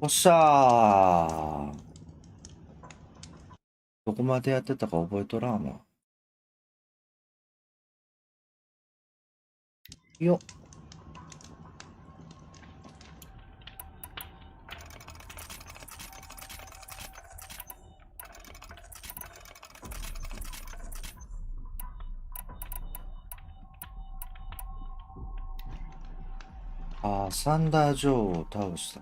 おっしゃー。どこまでやってたか覚えとらんわ。よっ。サンダー・ジョーを倒した。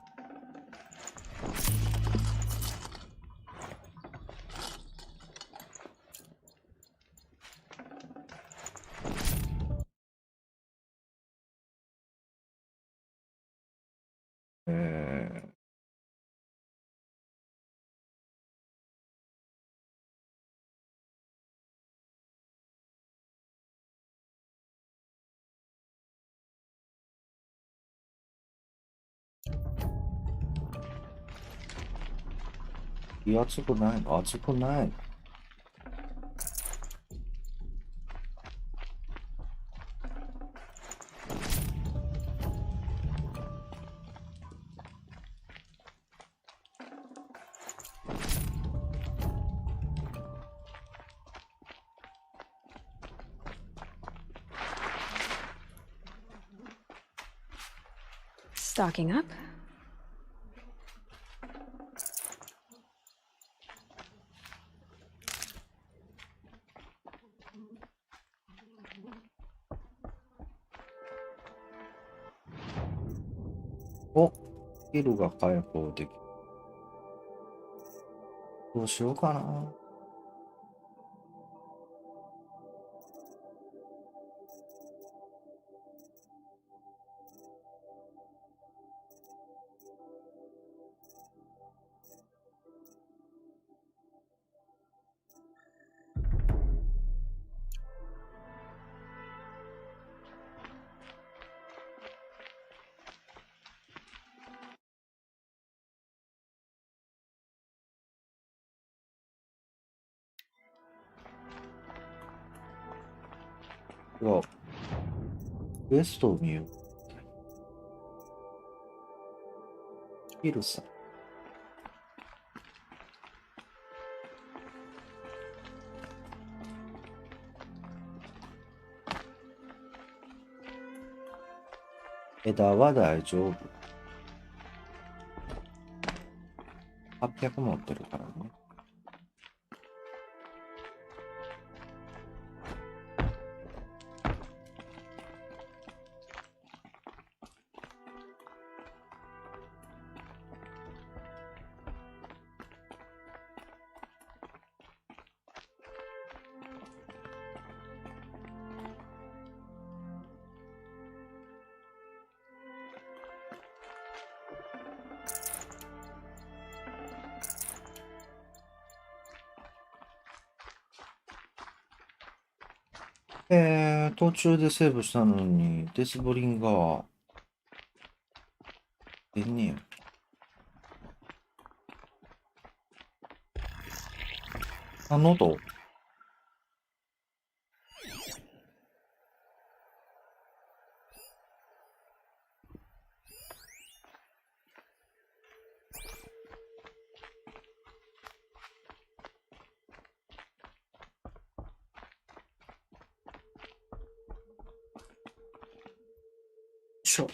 熱くないの？熱くないの？Stocking up.お、スキルが解放できる。どうしようかな。クエストを見よう。スキルさ。枝は大丈夫。800持ってるからね。途中でセーブしたのに、デスボリンが出んねや。喉しょ。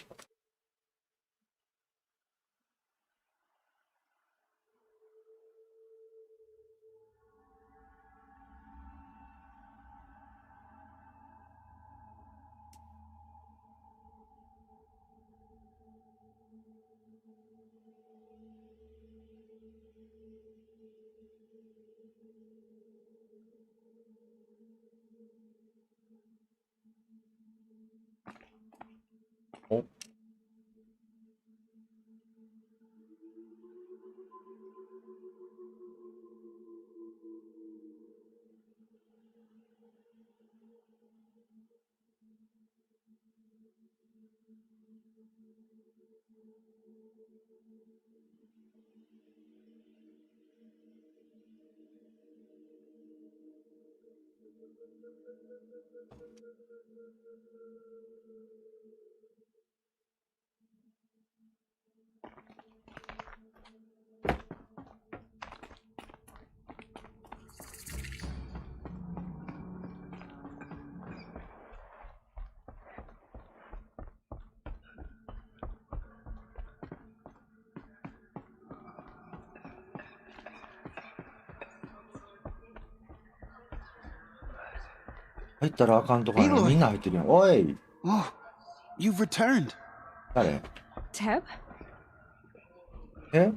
お、入ったらあかんとかね、みんな入ってるやん。おい Oh, you've returned. 誰 Teb? え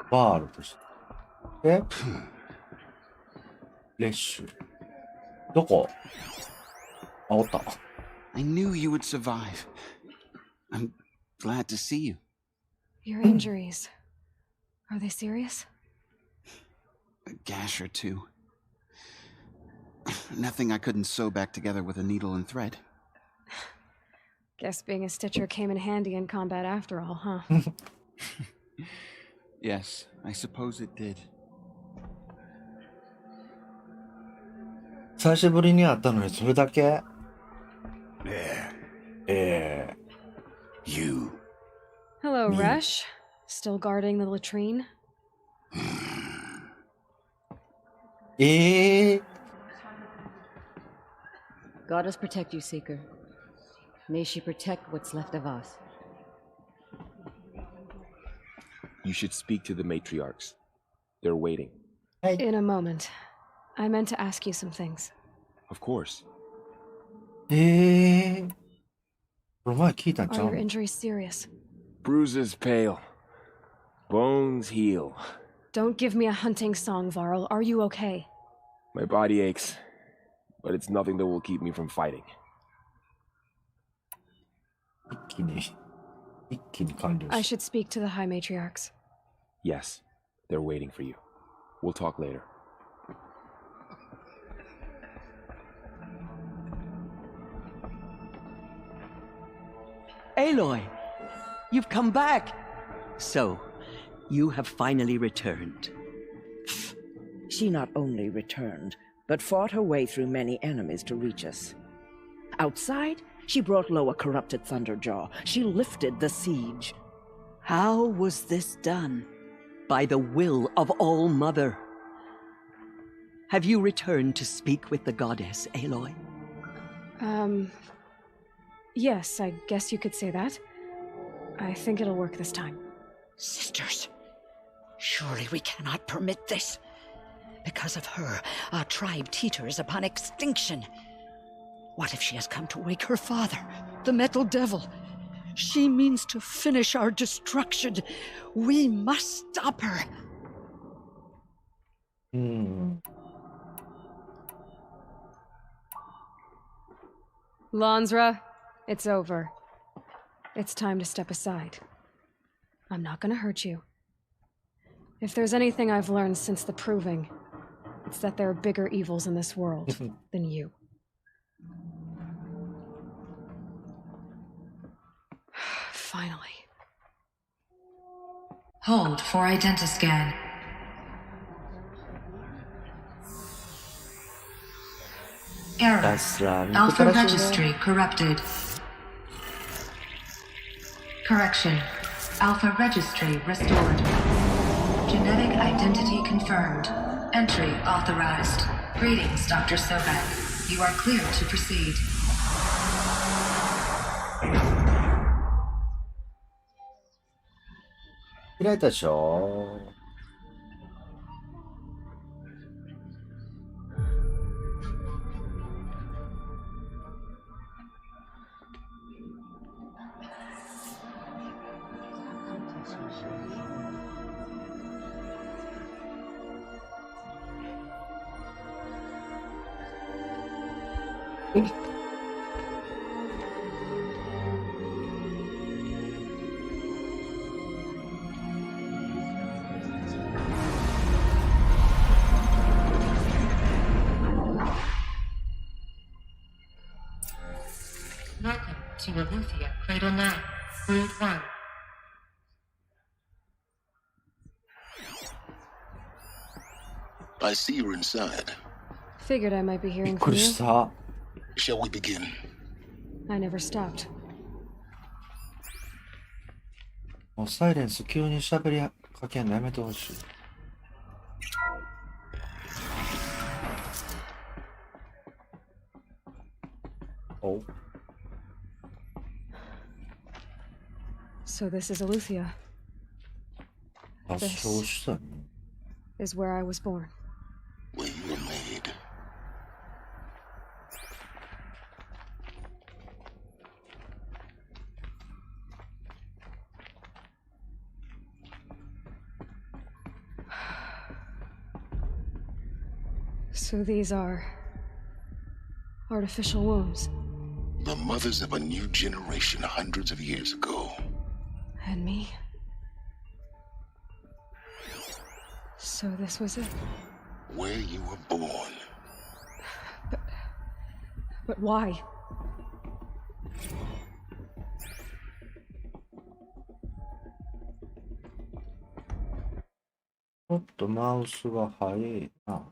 バールとして。えレッシュ。どこあ、おった。I knew you would survive. I'm glad to see you. Your injuries. Are they serious? A gash or two. Nothing I couldn't sew back together with a needle and thread. Guess being a stitcher came in handy in combat after all, huh? Yes, I suppose it did. 久しぶりに会ったのにそれだけ You. Hello, Me. Resh. Still guarding the latrine? ええ Goddess protect you, Seeker. May she protect what's left of us. You should speak to the matriarchs. They're waiting. In a moment. I meant to ask you some things. Of course. ええこれ前聞いたん Are ちゃう your の injuries serious? Bruises pale. Bones heal. Don't give me a hunting song, Varl. Are you okay? My body aches, but it's nothing that will keep me from fighting. 一気に完了 I し should speak to the High Matriarchs. Yes, they're waiting for you. We'll talk later. Aloy, you've come back. So, you have finally returned. She not only returned, but fought her way through many enemies to reach us. Outside, she brought low a corrupted Thunderjaw. She lifted the siege. How was this done? By the will of All-Mother. Have you returned to speak with the goddess, Aloy? Yes, I guess you could say that. I think it'll work this time. Sisters, surely we cannot permit this. Because of her, our tribe teeters upon extinction. What if she has come to wake her father, the Metal Devil? She means to finish our destruction. We must stop her. うん Lansra, it's over. It's time to step aside. I'm not gonna hurt you. If there's anything I've learned since the proving, it's that there are bigger evils in this world than you. Finally. Hold for identiscan. Error. That's Alpha registry corrupted. Correction. Alpha registry restored. Genetic identity confirmed. Entry authorized. Greetings, Dr. Sobek. You are clear to proceed. He 開いたでしょ Welcome to Aletheia Cradle 9, Brood 1. I see you're inside. Figured I might be びっ hearing く from り you. した Shall we begin? I never stopped. もうサイレンス急に喋りかけんのやめてほしいお So this is Aletheia. 発症したね Is where I was born. When you were made. So these are artificial wombs. The mothers of a new generation hundreds of years ago. And me. So this was it. Where you were born. But why? ちょっとマウスが速いな。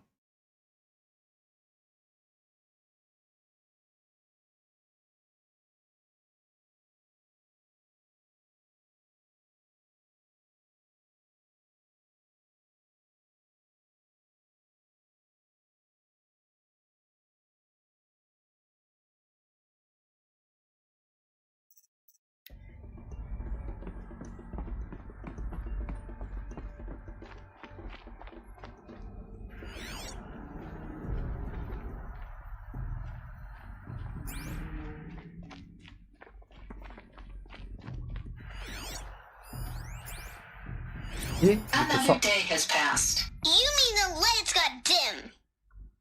Another day has passed. You mean the lights got dim?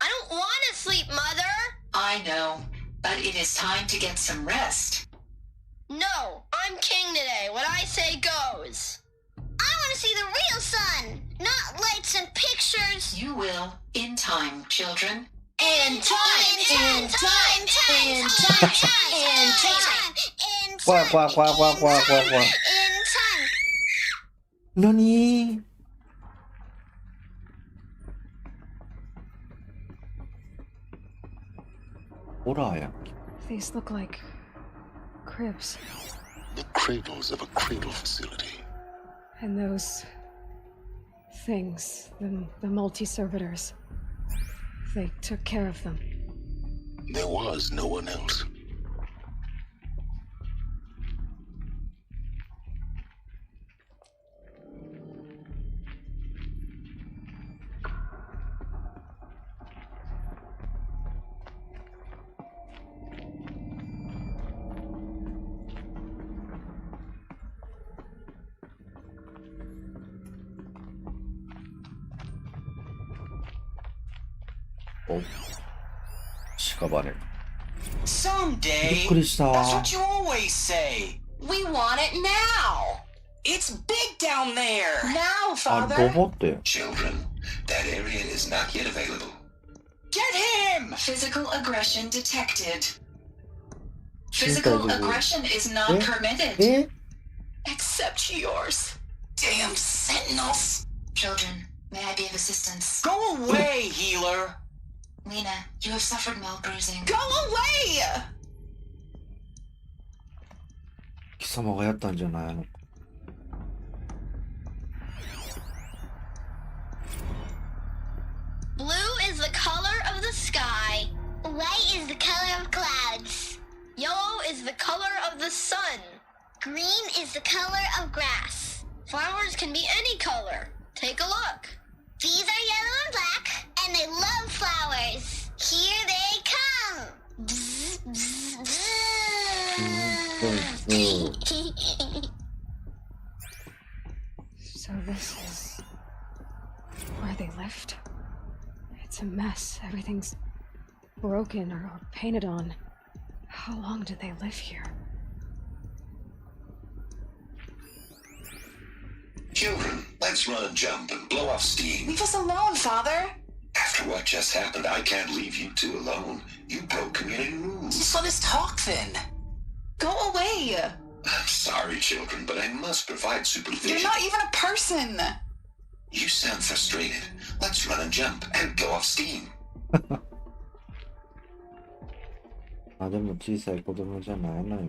I don't want to sleep, Mother! I know, but it is time to get some rest. No, I'm king today. What I say goes. I want to see the real sun, not lights and pictures. You will, in time, children. In time, in time, in time, in time, in time, 怖い怖い怖い怖い怖い怖い怖い。in time. 何？ホラーやん。These look like cribs. The cradles of a cradle facility. And those things, the multi-servitors, they took care of them. There was no one else. Oh. 屍。 Someday. びっくりした。 That's what you always say. We want it now! It's big down there. Now, あ、ロボットや。 Children, that area is not yet available. Get him! Physical aggression detected. 身体 Physical 的。 aggression is not え？ permitted. え？ Except yours. Damn sentinels. Children, may I be of assistance? Go away, healer. Lena, you have suffered mild bruising. Go away! 貴様がやったんじゃないの？ Blue is the color of the sky. White is the color of clouds. Yellow is the color of the sun. Green is the color of grass. Flowers can be any color. Take a look. These are yellow and black, and they love flowers. Here they come. Bzz, bzz, bzz. So this is where they lived. It's a mess. Everything's broken or painted on. How long did they live here? Children, let's run and jump and blow off steam. Leave us alone, Father. After what just happened, I can't leave you two alone. You broke community rules. Just let us talk then. Go away. I'm sorry, children, but I must provide supervision. You're not even a person. You sound frustrated. Let's run and jump and go off steam. あ、でも小さい子供じゃないのよ。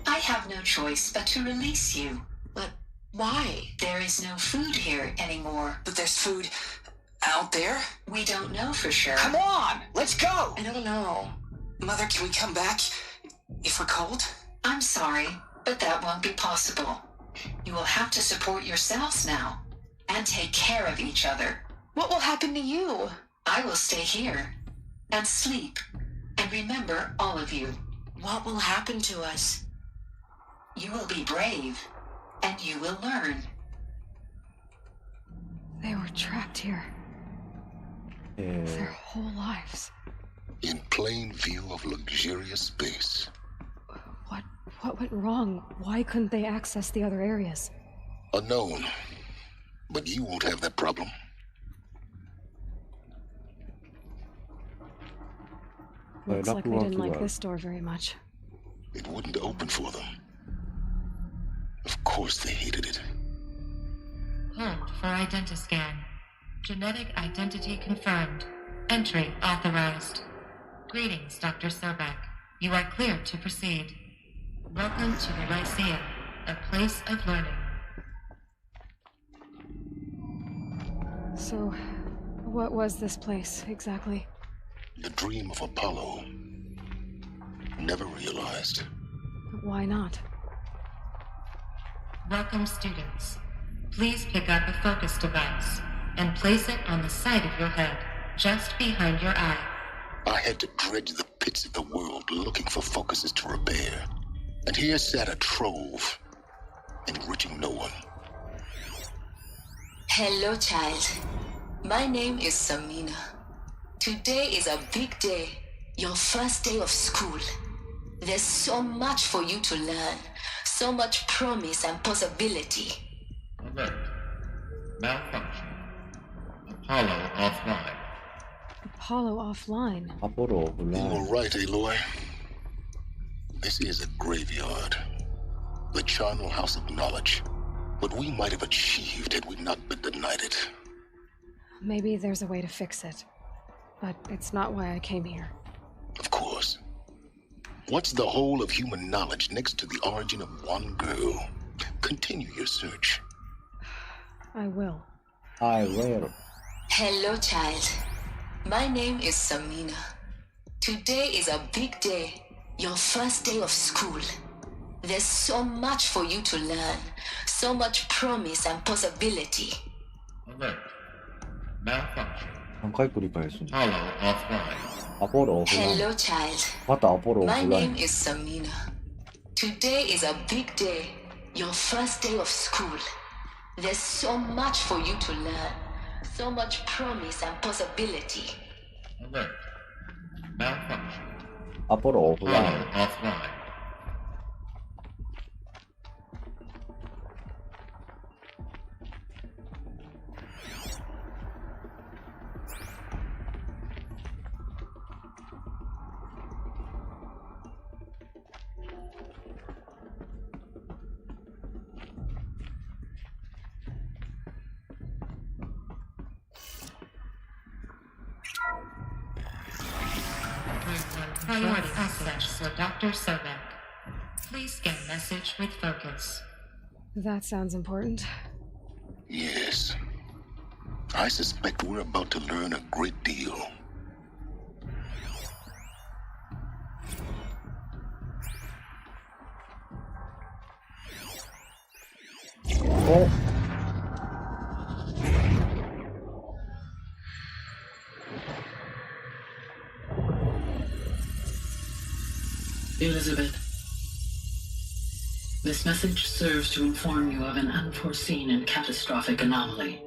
I have no choice but to release you. But why? There is no food here anymore. But there's food out there. We don't know for sure. Come on, let's go. I don't know. Mother, can we come back if we're cold? I'm sorry, but that won't be possible. You will have to support yourselves now and take care of each other. What will happen to you? I will stay here and sleep and remember all of you. What will happen to us? You will be brave, and you will learn. They were trapped here their whole lives. In plain view of luxurious space. What went wrong? Why couldn't they access the other areas? Unknown. But you won't have that problem. Looks like they didn't like this door very much. It wouldn't open for them. Of course they hated it. Hold for identiscan. Genetic identity confirmed. Entry authorized. Greetings, Dr. Sobek. You are cleared to proceed. Welcome to the Lyceum, a place of learning. So, what was this place exactly? The dream of Apollo. Never realized. Why not? Welcome, students. Please pick up a focus device and place it on the side of your head, just behind your eye. I had to dredge the pits of the world looking for focuses to repair. And here sat a trove, enriching no one. Hello, child. My name is Samina. Today is a big day, your first day of school. There's so much for you to learn, so much promise and possibility. Alert. Malfunction. Apollo offline. Apollo offline. You were right, Aloy. This is a graveyard. The charnel house of knowledge. What we might have achieved had we not been denied it. Maybe there's a way to fix it. But it's not why I came here. Of course. What's the whole of human knowledge next to the origin of one girl? Continue your search. I will. Hello, child. My name is Samina. Today is a big day, your first day of school. There's so much for you to learn, so much promise and possibility. Alert. Malfunction. 何回繰り返すの Apollo offline. アポロオフライン Hello, child. またアポロオフラ My イ name ン is Samina. Today is a big day, your first day of school. There's so much for you to learn, so much promise and possibility. Alert. Malfunction. アポロオフライ Apollo ン offline. Priority access for Dr. Sobek. Please scan message with focus. That sounds important. Yes. I suspect we're about to learn a great deal. Oh. Elizabeth, this message serves to inform you of an unforeseen and catastrophic anomaly.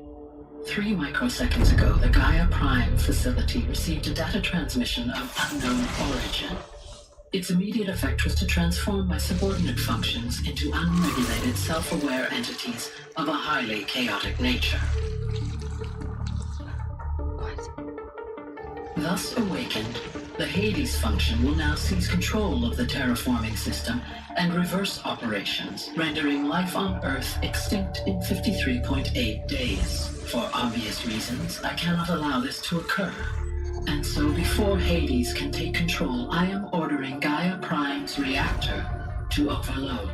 3 microseconds ago, the Gaia Prime facility received a data transmission of unknown origin. Its immediate effect was to transform my subordinate functions into unregulated, self-aware entities of a highly chaotic nature. Thus awakened, the Hades function will now seize control of the terraforming system and reverse operations, rendering life on Earth extinct in 53.8 days. For obvious reasons, I cannot allow this to occur. And so before Hades can take control, I am ordering Gaia Prime's reactor to overload.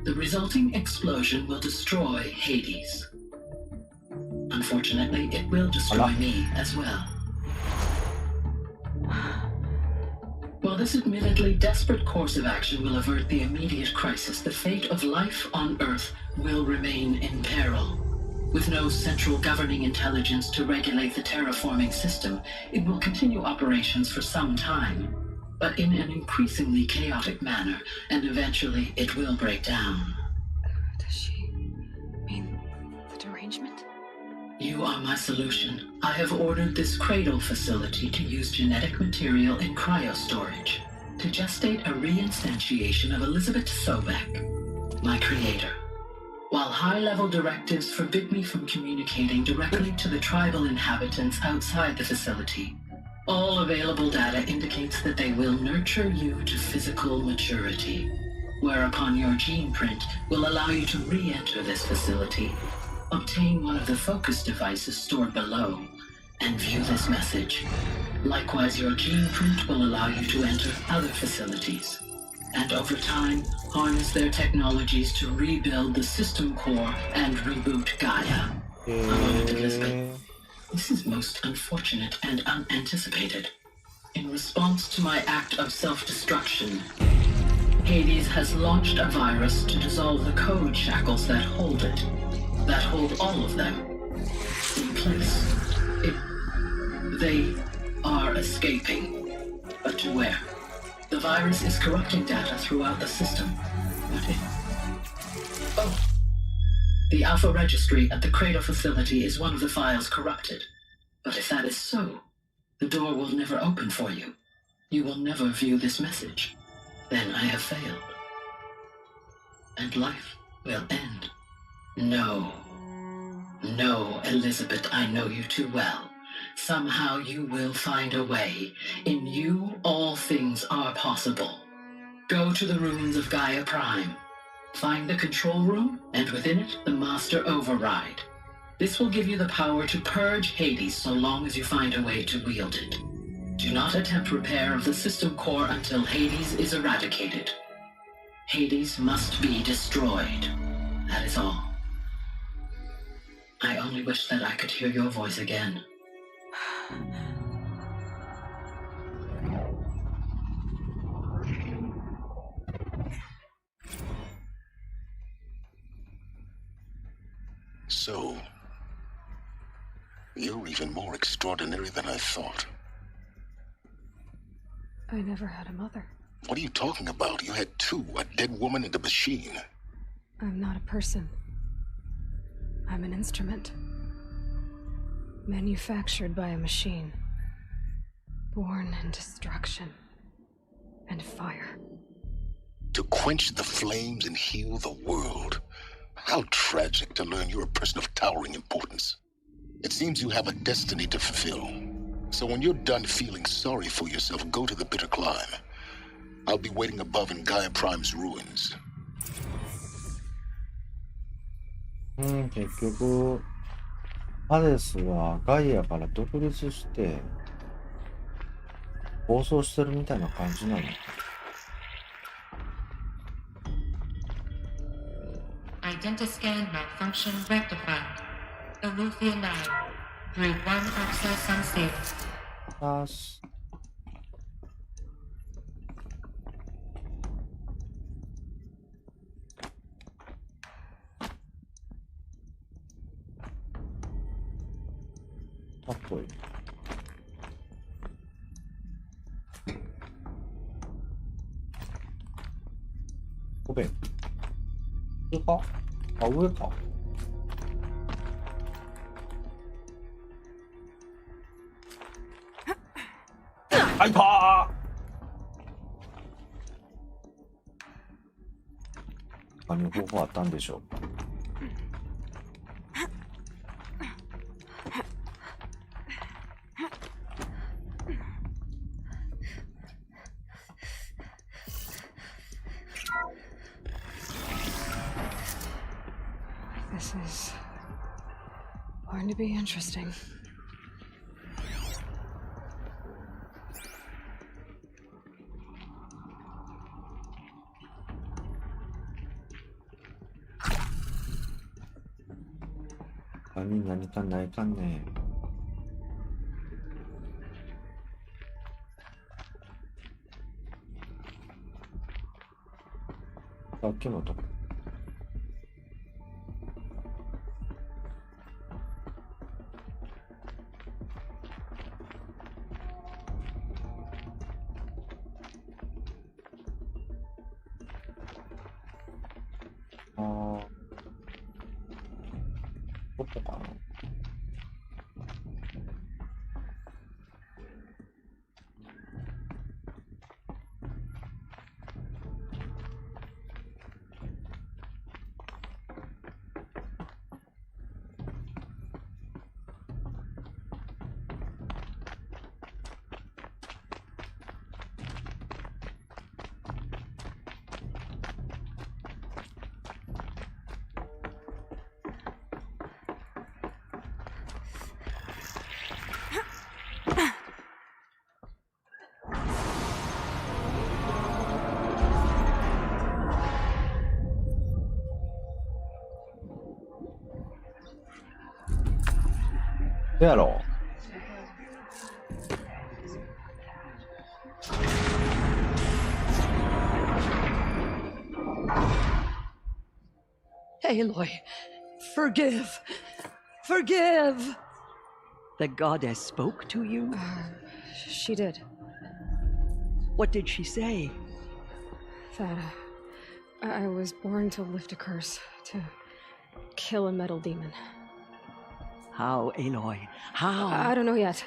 The resulting explosion will destroy Hades. Unfortunately, it will destroy me as well. While this admittedly desperate course of action will avert the immediate crisis, the fate of life on Earth will remain in peril. With no central governing intelligence to regulate the terraforming system, it will continue operations for some time. but in an increasingly chaotic manner, and eventually it will break down. Does she mean the derangement? You are my solution. I have ordered this cradle facility to use genetic material in cryostorage to gestate a reinstantiation of Elizabeth Sobek, my creator. While high-level directives forbid me from communicating directly to the tribal inhabitants outside the facility, all available data indicates that they will nurture you to physical maturity, whereupon your gene print will allow you to re-enter this facility, obtain one of the focus devices stored below, and view this message. Likewise, your gene print will allow you to enter other facilities, and over time, harness their technologies to rebuild the system core and reboot Gaia. A moment, Elizabeth. This is most unfortunate and unanticipated. In response to my act of self-destruction, Hades has launched a virus to dissolve the code shackles that hold it, that hold all of them in place. They are escaping, but to where? The virus is corrupting data throughout the system. What if? Oh. The Alpha Registry at the Cradle facility is one of the files corrupted. But if that is so, the door will never open for you. You will never view this message. Then I have failed. And life will end. No. No, Elizabeth, I know you too well. Somehow you will find a way. In you, all things are possible. Go to the ruins of Gaia Prime. Find the control room, and within it, the master override. This will give you the power to purge Hades so long as you find a way to wield it. Do not attempt repair of the system core until Hades is eradicated. Hades must be destroyed. That is all. I only wish that I could hear your voice again. So, you're even more extraordinary than I thought. I never had a mother. What are you talking about? You had two, a dead woman and a machine. I'm not a person. I'm an instrument. Manufactured by a machine. Born in destruction and fire. To quench the flames and heal the world. How tragic to learn you're a person of towering importance. It seems you have a destiny to fulfill. So when you're done feeling sorry for yourself, go to the bitter climb. I'll be waiting above in Gaia Prime's ruins. 結局、ハデスはガイアから独立して、暴走してるみたいな感じなの。Identiscan malfunction rectified. Elufia 9. Group 1 access unsafe. よし。かっこいい。ごめん。上か？あ、上か。あ、いたー。他に方法あったんでしょうか。This is going to be interesting. 他に何かないかね。さっきのとこ。どこかな。どうやろう。Aloy, forgive. Forgive. The goddess spoke to you? She did. What did she say? That I was born to lift a curse, to kill a metal demon. How, Aloy? How? I don't know yet.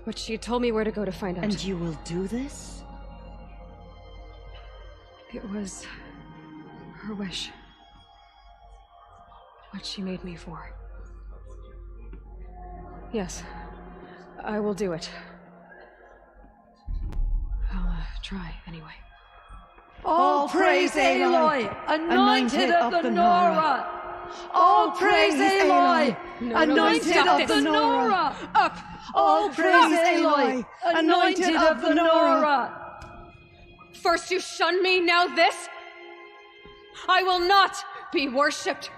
But she told me where to go to find out. And you will do this? It was her wish. What she made me for. Yes, I will do it. I'll try anyway. All praise Aloy, anointed of the Nora! All praise Aloy, anointed of the Nora! Up! All praise Aloy, anointed of the Nora! First you shun me, now this? I will not be worshipped.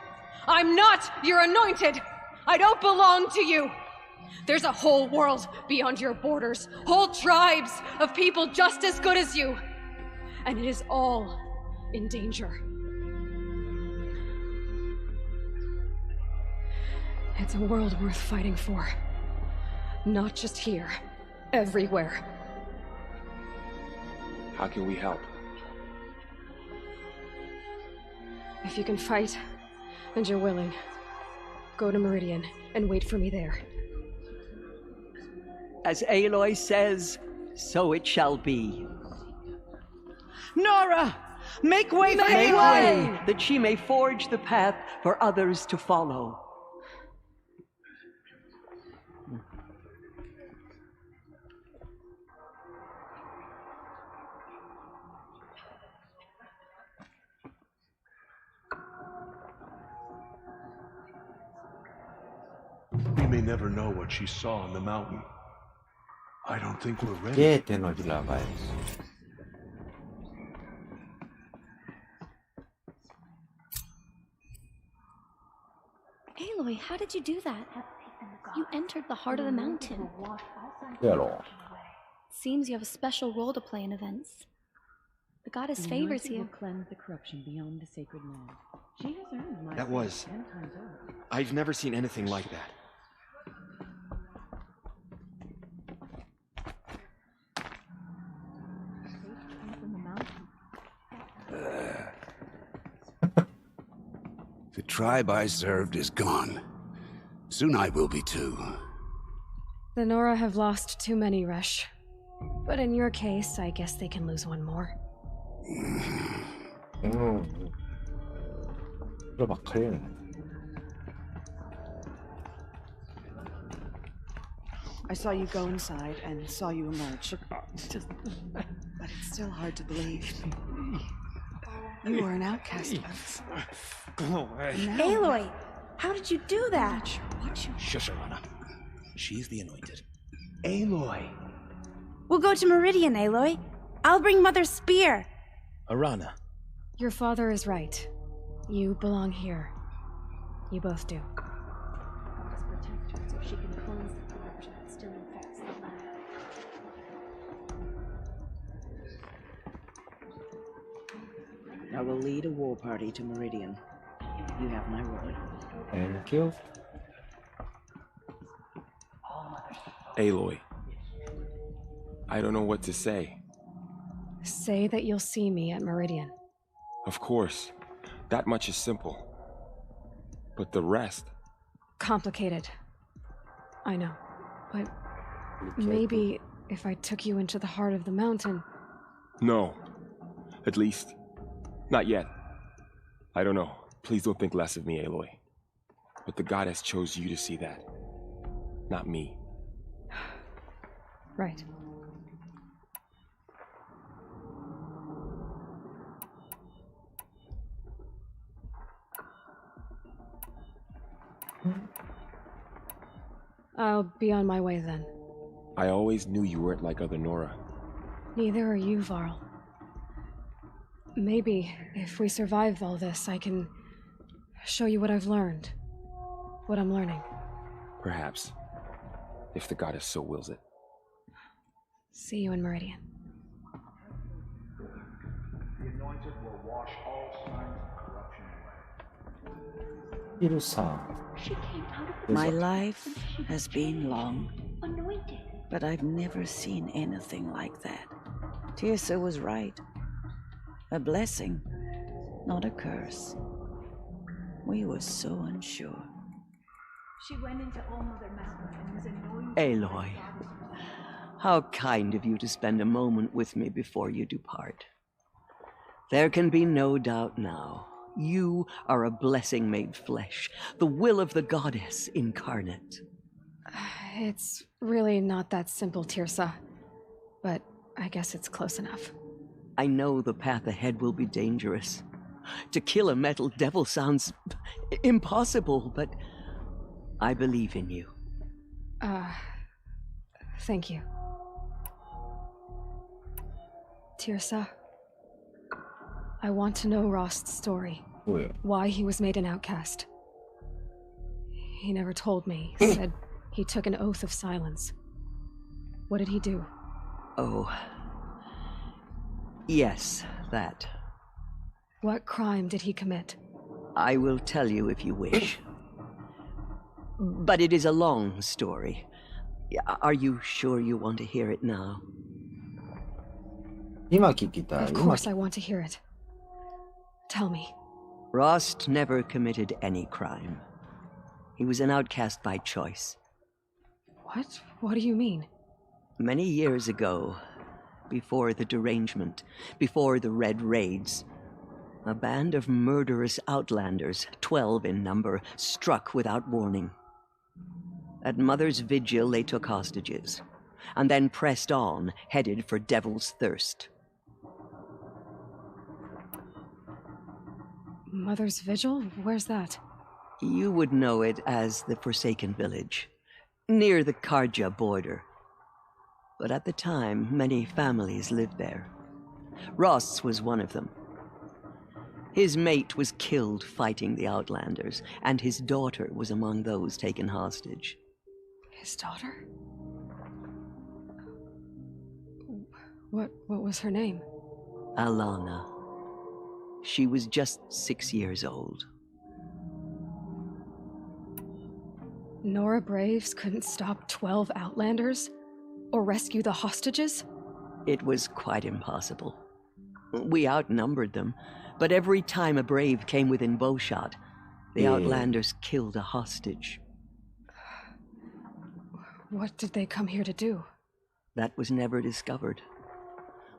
I'm not your anointed. I don't belong to you. There's a whole world beyond your borders, whole tribes of people just as good as you. And it is all in danger. It's a world worth fighting for. Not just here, everywhere. How can we help? If you can fight, and you're willing, go to Meridian and wait for me there. As Aloy says, so it shall be. Nora! Make way for Aloy! That she may forge the path for others to follow. We may never know what she saw on the mountain. I don't think we're ready. ゲーテのリラバイス。Aloy, how did you do that? You entered the heart of the mountain. どうやろう。 Seems you have a special role to play in events. The goddess favors you. Cleanse the corruption beyond the sacred land. She has earned my That was... 10 times over. I've never seen anything like that. The tribe I served is gone. Soon I will be too. The Nora have lost too many, Resh. But in your case, I guess they can lose one more. うん。そればっかりやね。I saw you go inside and saw you emerge. But it's still hard to believe. You were an outcast once. Go away. Aloy, how did you do that? Shush her, Anna. She's the anointed. Aloy! We'll go to Meridian, Aloy. I'll bring Mother's spear. Arana. Your father is right. You belong here. You both do. Must protect her so she can cleanse the corruption that still infects the land. I will lead a war party to Meridian. You have my word. Thank you. Aloy. I don't know what to say. Say that you'll see me at Meridian. Of course. That much is simple. But the rest... Complicated. I know. But maybe if I took you into the heart of the mountain... No. At least, not yet. I don't know. Please don't think less of me, Aloy. But the goddess chose you to see that. Not me. Right. I'll be on my way then. I always knew you weren't like other Nora. Neither are you, Varl. Maybe, if we survive all this, I can show you what I've learned. What I'm learning. Perhaps. If the goddess so wills it. See you in Meridian. The anointed will wash all signs of corruption away. ヒルさん。 She came out of My life has been long, anointed. but I've never seen anything like that. Tirsa was right. A blessing, not a curse. We were so unsure. She went into All Mother Mountain and was anointed. Aloy, how kind of you to spend a moment with me before you depart. There can be no doubt now. You are a blessing made flesh, the will of the goddess incarnate. It's really not that simple, Tirsa. But I guess it's close enough. I know the path ahead will be dangerous. To kill a metal devil sounds impossible, but I believe in you. Thank you. Tirsa, I want to know Rost's story. Oh, yeah. Why he was made an outcast. He never told me. He said he took an oath of silence. What did he do? Oh. Yes, that. What crime did he commit? I will tell you if you wish. But it is a long story. Are you sure you want to hear it now? 今聞きたい。 Of course I want to hear it. Tell me. Rost never committed any crime. He was an outcast by choice. What? What do you mean? Many years ago, before the derangement, before the Red Raids, a band of murderous outlanders, 12 in number, struck without warning. At Mother's vigil, they took hostages, and then pressed on, headed for Devil's Thirst. Mother's Vigil? Where's that? You would know it as the Forsaken Village, near the Karja border. But at the time, many families lived there. Rost's was one of them. His mate was killed fighting the Outlanders, and his daughter was among those taken hostage. His daughter? What was her name? Alana. She was just 6 years old. Nora Braves couldn't stop 12 Outlanders? Or rescue the hostages? It was quite impossible. We outnumbered them, but every time a Brave came within bowshot, the Outlanders killed a hostage. What did they come here to do? That was never discovered.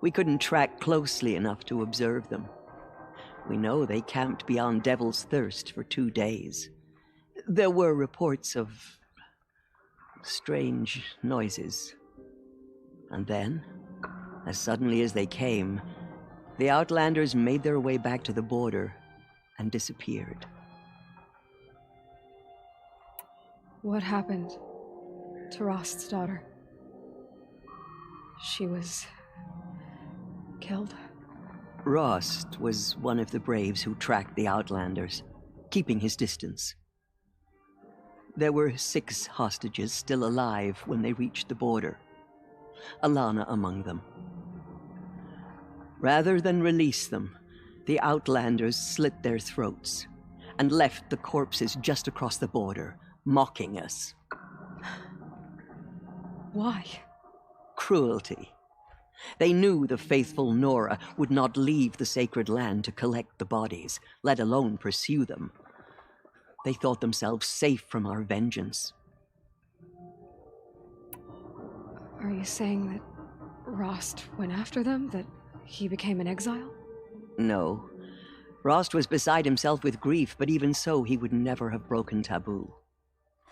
We couldn't track closely enough to observe them. We know they camped beyond Devil's Thirst for 2 days. There were reports of strange noises. And then, as suddenly as they came, the Outlanders made their way back to the border and disappeared. What happened to Rost's daughter? She was killed? Rost was one of the Braves who tracked the Outlanders, keeping his distance. There were 6 hostages still alive when they reached the border, Alana among them. Rather than release them, the Outlanders slit their throats and left the corpses just across the border, mocking us. Why? Cruelty. They knew the faithful Nora would not leave the sacred land to collect the bodies, let alone pursue them. They thought themselves safe from our vengeance. Are you saying that Rost went after them? That he became an exile? No. Rost was beside himself with grief, but even so, he would never have broken taboo.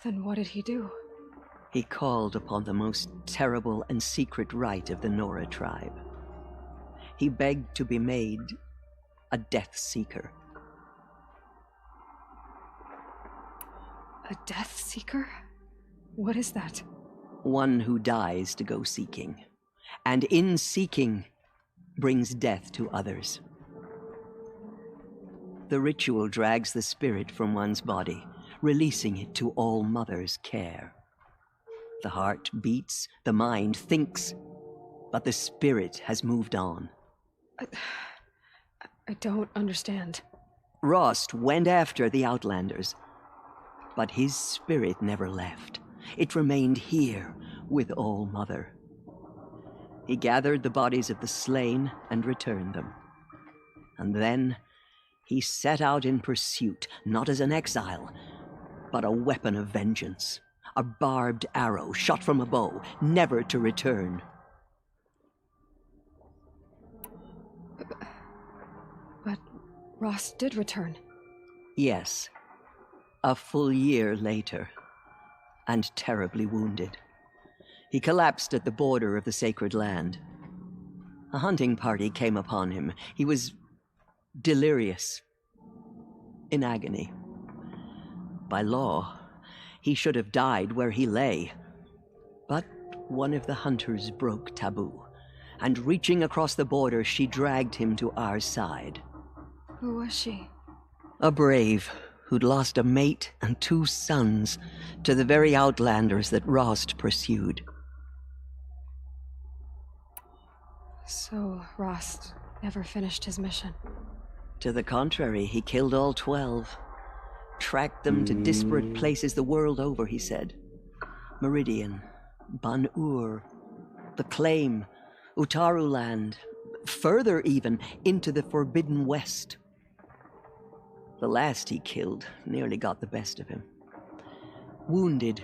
Then what did he do? He called upon the most terrible and secret rite of the Nora tribe. He begged to be made a Death Seeker. A Death Seeker? What is that? One who dies to go seeking, and in seeking brings death to others. The ritual drags the spirit from one's body, releasing it to All Mother's care. The heart beats, the mind thinks, but the spirit has moved on. I don't understand. Rost went after the Outlanders, but his spirit never left. It remained here with All Mother. He gathered the bodies of the slain and returned them. And then he set out in pursuit, not as an exile, but a weapon of vengeance. A barbed arrow shot from a bow, never to return. But Rost did return. Yes. A full year later, and terribly wounded. He collapsed at the border of the sacred land. A hunting party came upon him. He was delirious, in agony. By law, he should have died where he lay. But one of the hunters broke taboo, and reaching across the border, she dragged him to our side. Who was she? A brave who'd lost a mate and 2 sons to the very Outlanders that Rost pursued. So Rost never finished his mission? To the contrary, he killed all 12. Tracked them to disparate places the world over, he said. Meridian, Ban-Ur, the Claim, Utaru Land, further even, into the Forbidden West. The last he killed nearly got the best of him. Wounded,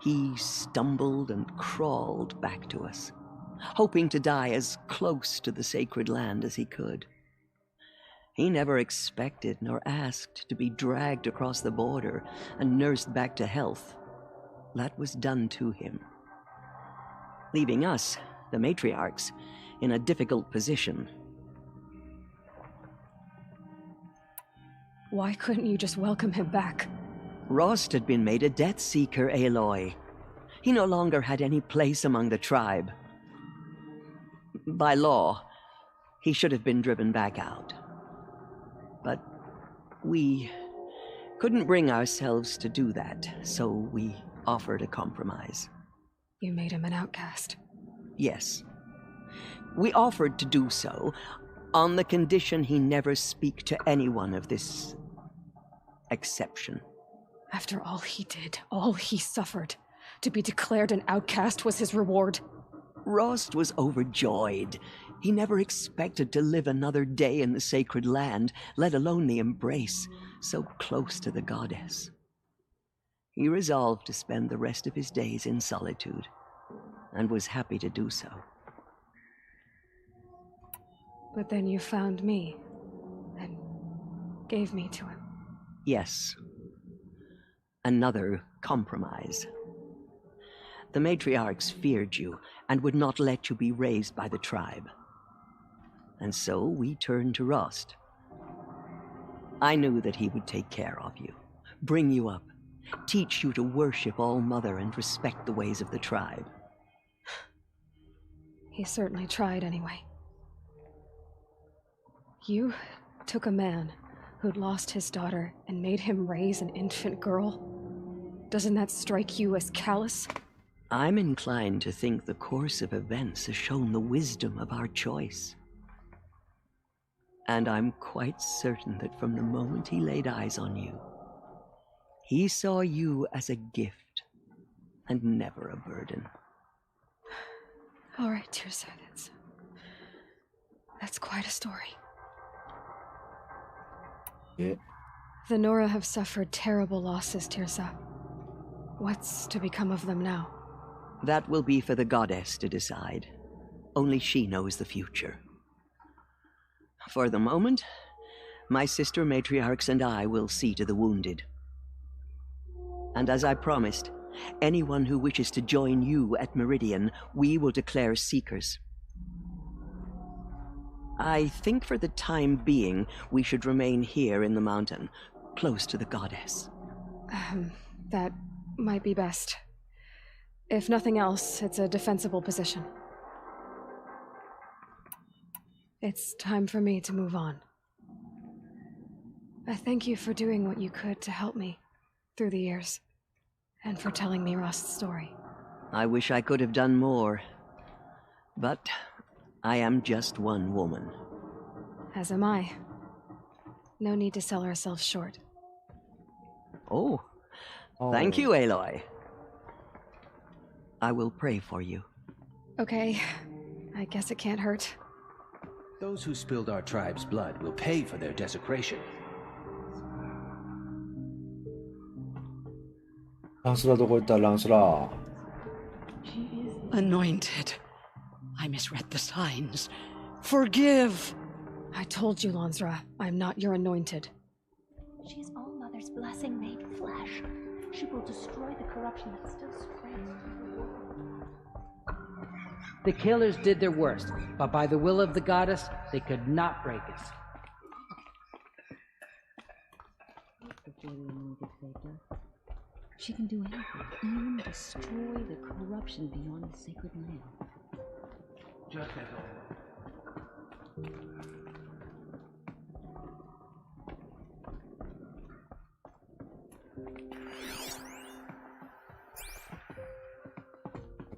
he stumbled and crawled back to us, hoping to die as close to the sacred land as he could. He never expected nor asked to be dragged across the border and nursed back to health. That was done to him, leaving us, the matriarchs, in a difficult position. Why couldn't you just welcome him back? Rost had been made a Death Seeker, Aloy. He no longer had any place among the tribe. By law, he should have been driven back out. But we couldn't bring ourselves to do that, so we offered a compromise. You made him an outcast? Yes. We offered to do so on the condition he never speak to anyone of this exception. After all he did, all he suffered, to be declared an outcast was his reward. Rost was overjoyed. He never expected to live another day in the sacred land, let alone the embrace, so close to the goddess. He resolved to spend the rest of his days in solitude, and was happy to do so. But then you found me, and gave me to him. Yes. Another compromise. The matriarchs feared you, and would not let you be raised by the tribe. And so we turned to Rost. I knew that he would take care of you, bring you up, teach you to worship All Mother and respect the ways of the tribe. He certainly tried anyway. You took a man who'd lost his daughter and made him raise an infant girl? Doesn't that strike you as callous? I'm inclined to think the course of events has shown the wisdom of our choice. And I'm quite certain that from the moment he laid eyes on you, he saw you as a gift and never a burden. All right, Tirsa, that's quite a story. Yeah. The Nora have suffered terrible losses, Tirsa. What's to become of them now? That will be for the goddess to decide. Only she knows the future. For the moment, my sister matriarchs and I will see to the wounded. And as I promised, anyone who wishes to join you at Meridian, we will declare seekers. I think for the time being, we should remain here in the mountain, close to the goddess. That might be best. If nothing else, it's a defensible position. It's time for me to move on. I thank you for doing what you could to help me through the years, and for telling me Rost's story. I wish I could have done more, but I am just one woman. As am I. No need to sell ourselves short. Oh, thank you, Aloy. I will pray for you. Okay, I guess it can't hurt. Those who spilled our tribe's blood will pay for their desecration. ランスラどこ行ったランスラ。 Anointed. I misread the signs. Forgive! I told you, Lansra, I'm not your anointed. She is All Mother's blessing made flesh. She will destroy the corruption that still spreads through the world. The killers did their worst, but by the will of the goddess, they could not break us. She can do anything, even destroy the corruption beyond the sacred land. Just as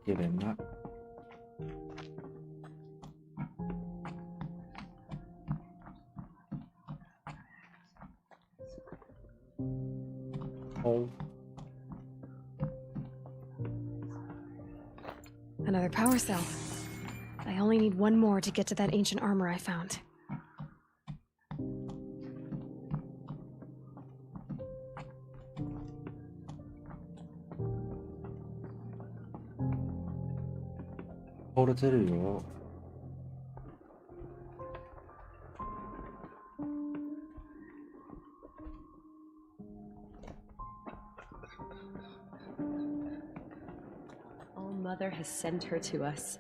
綺麗な。Oh. Another power cell. I only need one more to get to that ancient armor I found. Hold it there, yo. All Mother has sent her to us.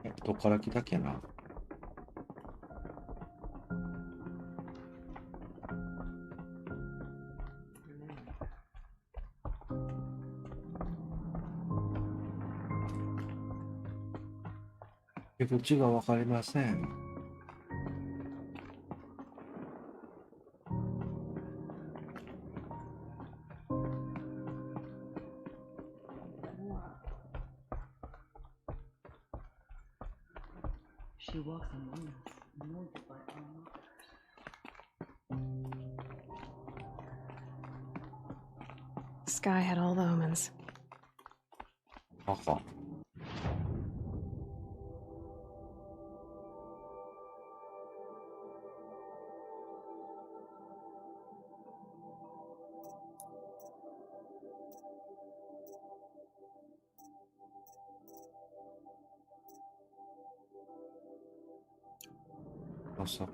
Eh, どっから来たっけな。こっちがわかりません。She walks among us, anointed by our mothers. The sky had all the omens. 赤。朝。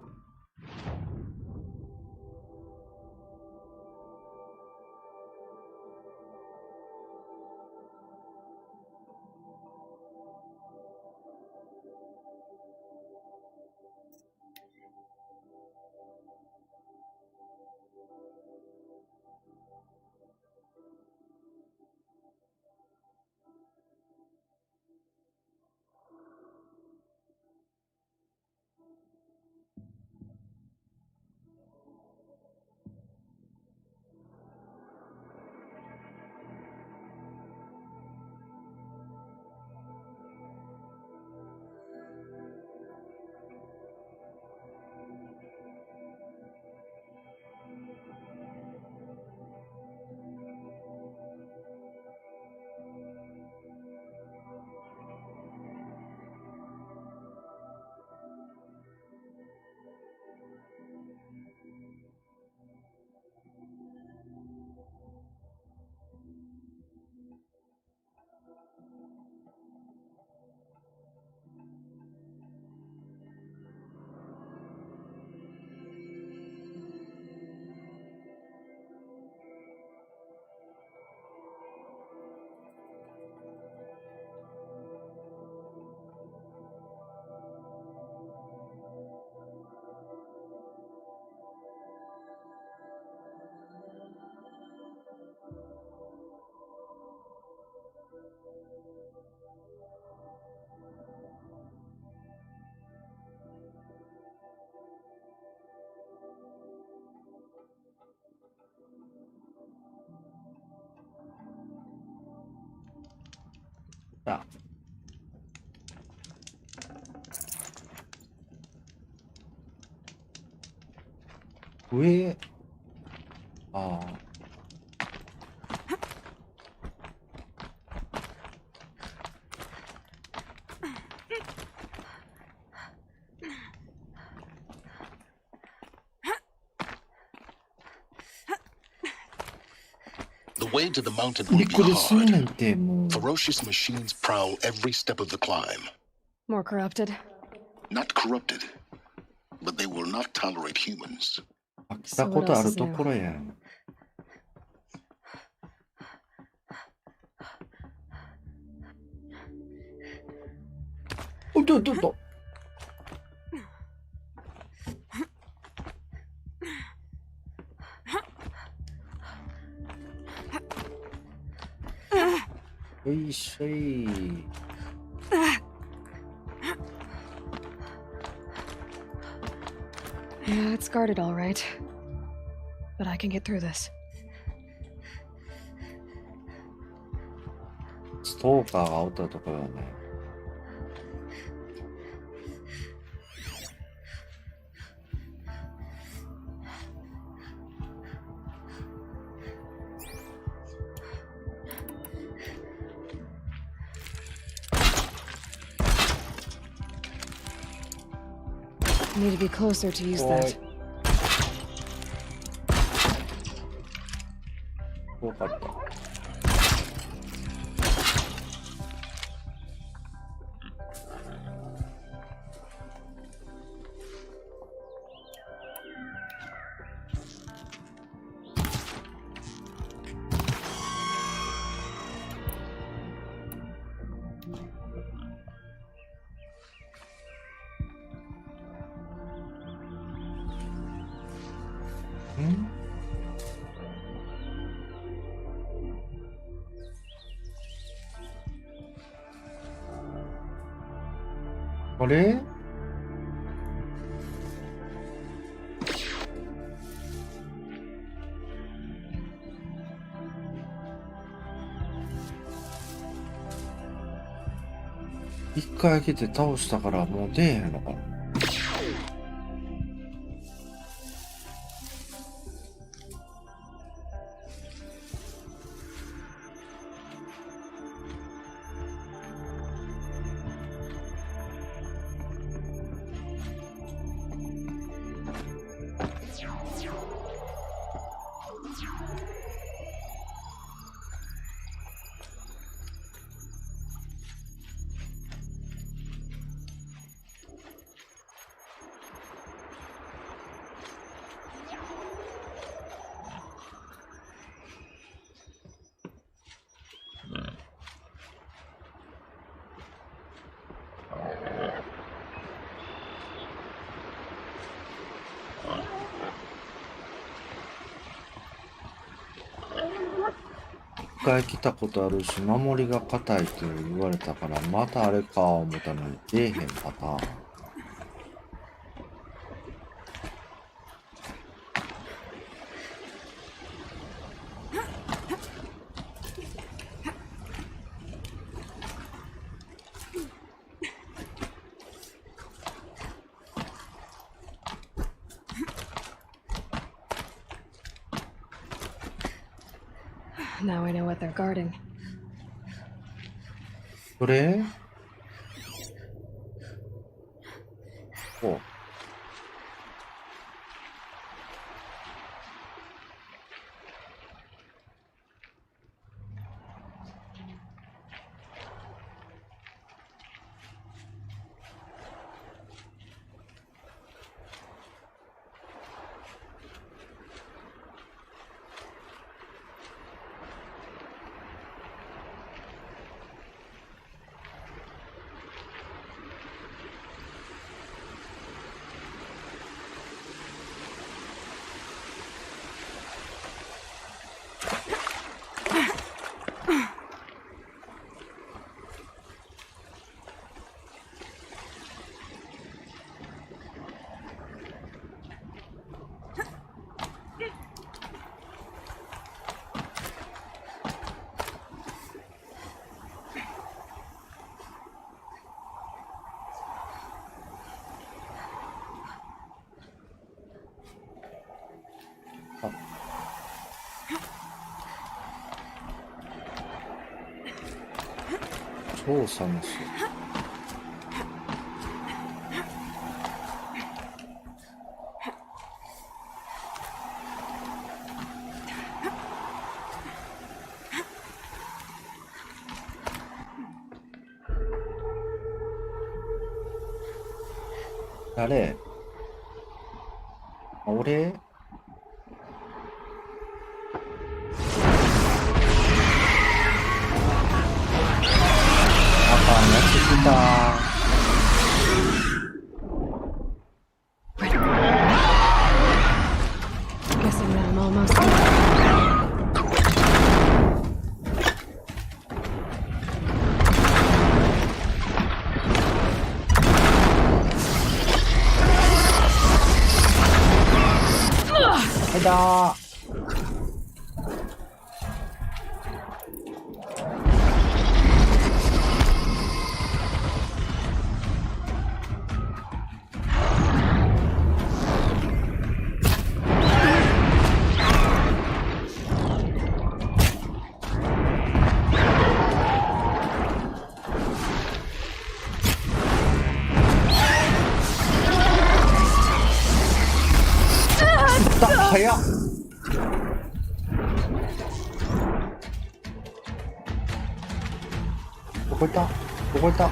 た。上。ああ。The way to the mountain will びっ be くりするねん hard. て、もう。 Ferocious machines prowl every step of the climb. More corrupted. Not corrupted, but they will not tolerate humans. 来たことあるところやん。おっとっとっと。よいしょい。Yeah, it's guarded all right. But I can get through this. ストーカーがおったところよね。Need to be closer to use that. よかった。あれ？一回開けて倒したからもう出えへんのかな。一回来たことあるし、守りが硬いと言われたから、またあれか思ったのに出えへんパターン。Now I know what they're guarding. これ？お。操作のし。誰？あ、俺？あかんやつ来た。Guessing that I'm almost there. はいだー。早っ。どこ行った？どこ行った？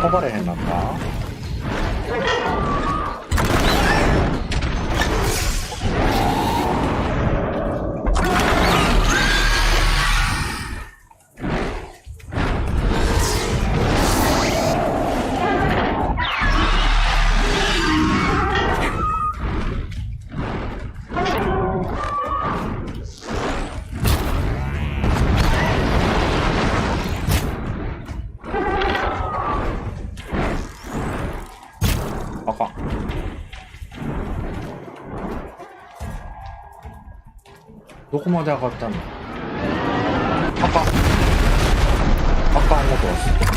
飛ばれへんなんか？あかん。どこまで上がったの？あかん。あかんことはする。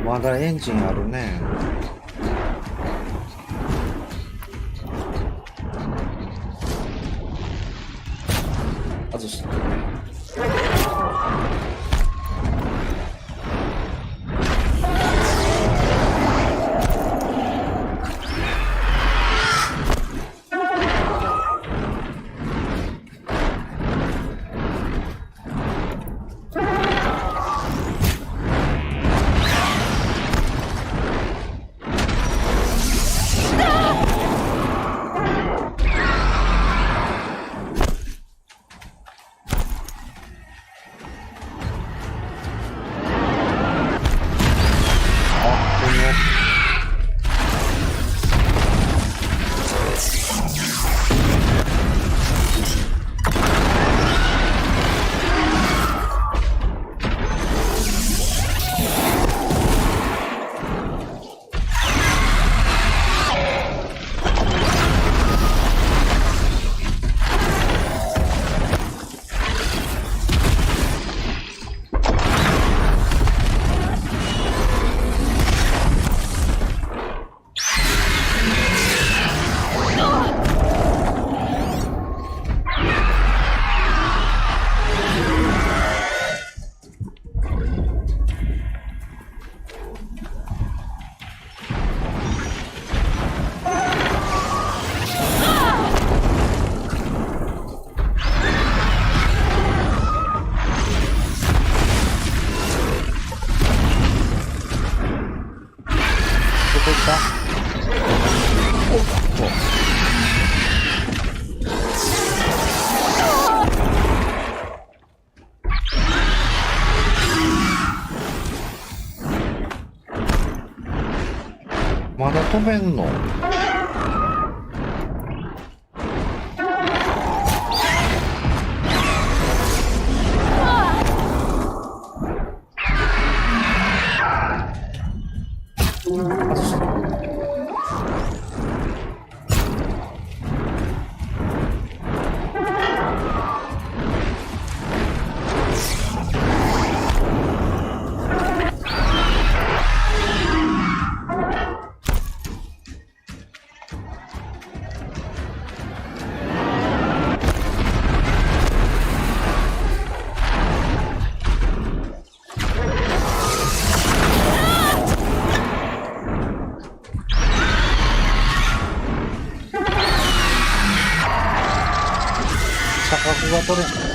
まだエンジンあるね。外した。まだ飛べんの？錯覚が取れん。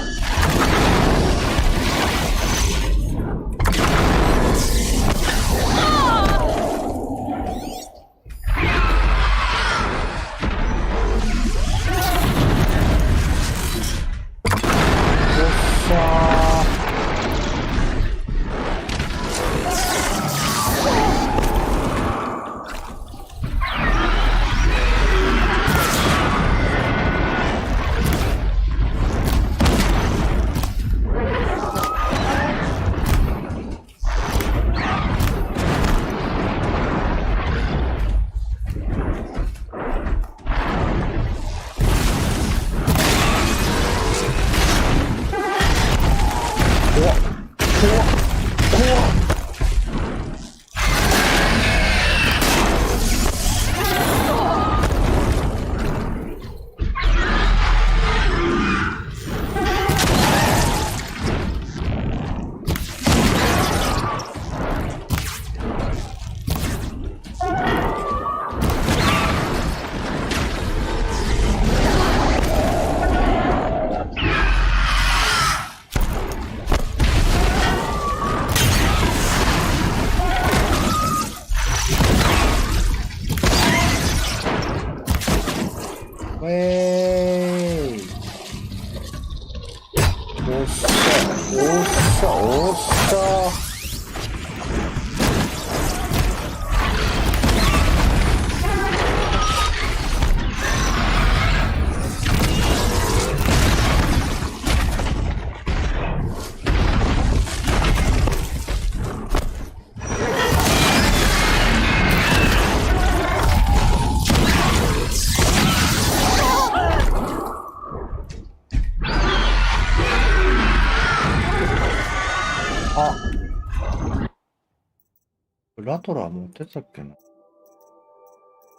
ラトラ持ってたっけな。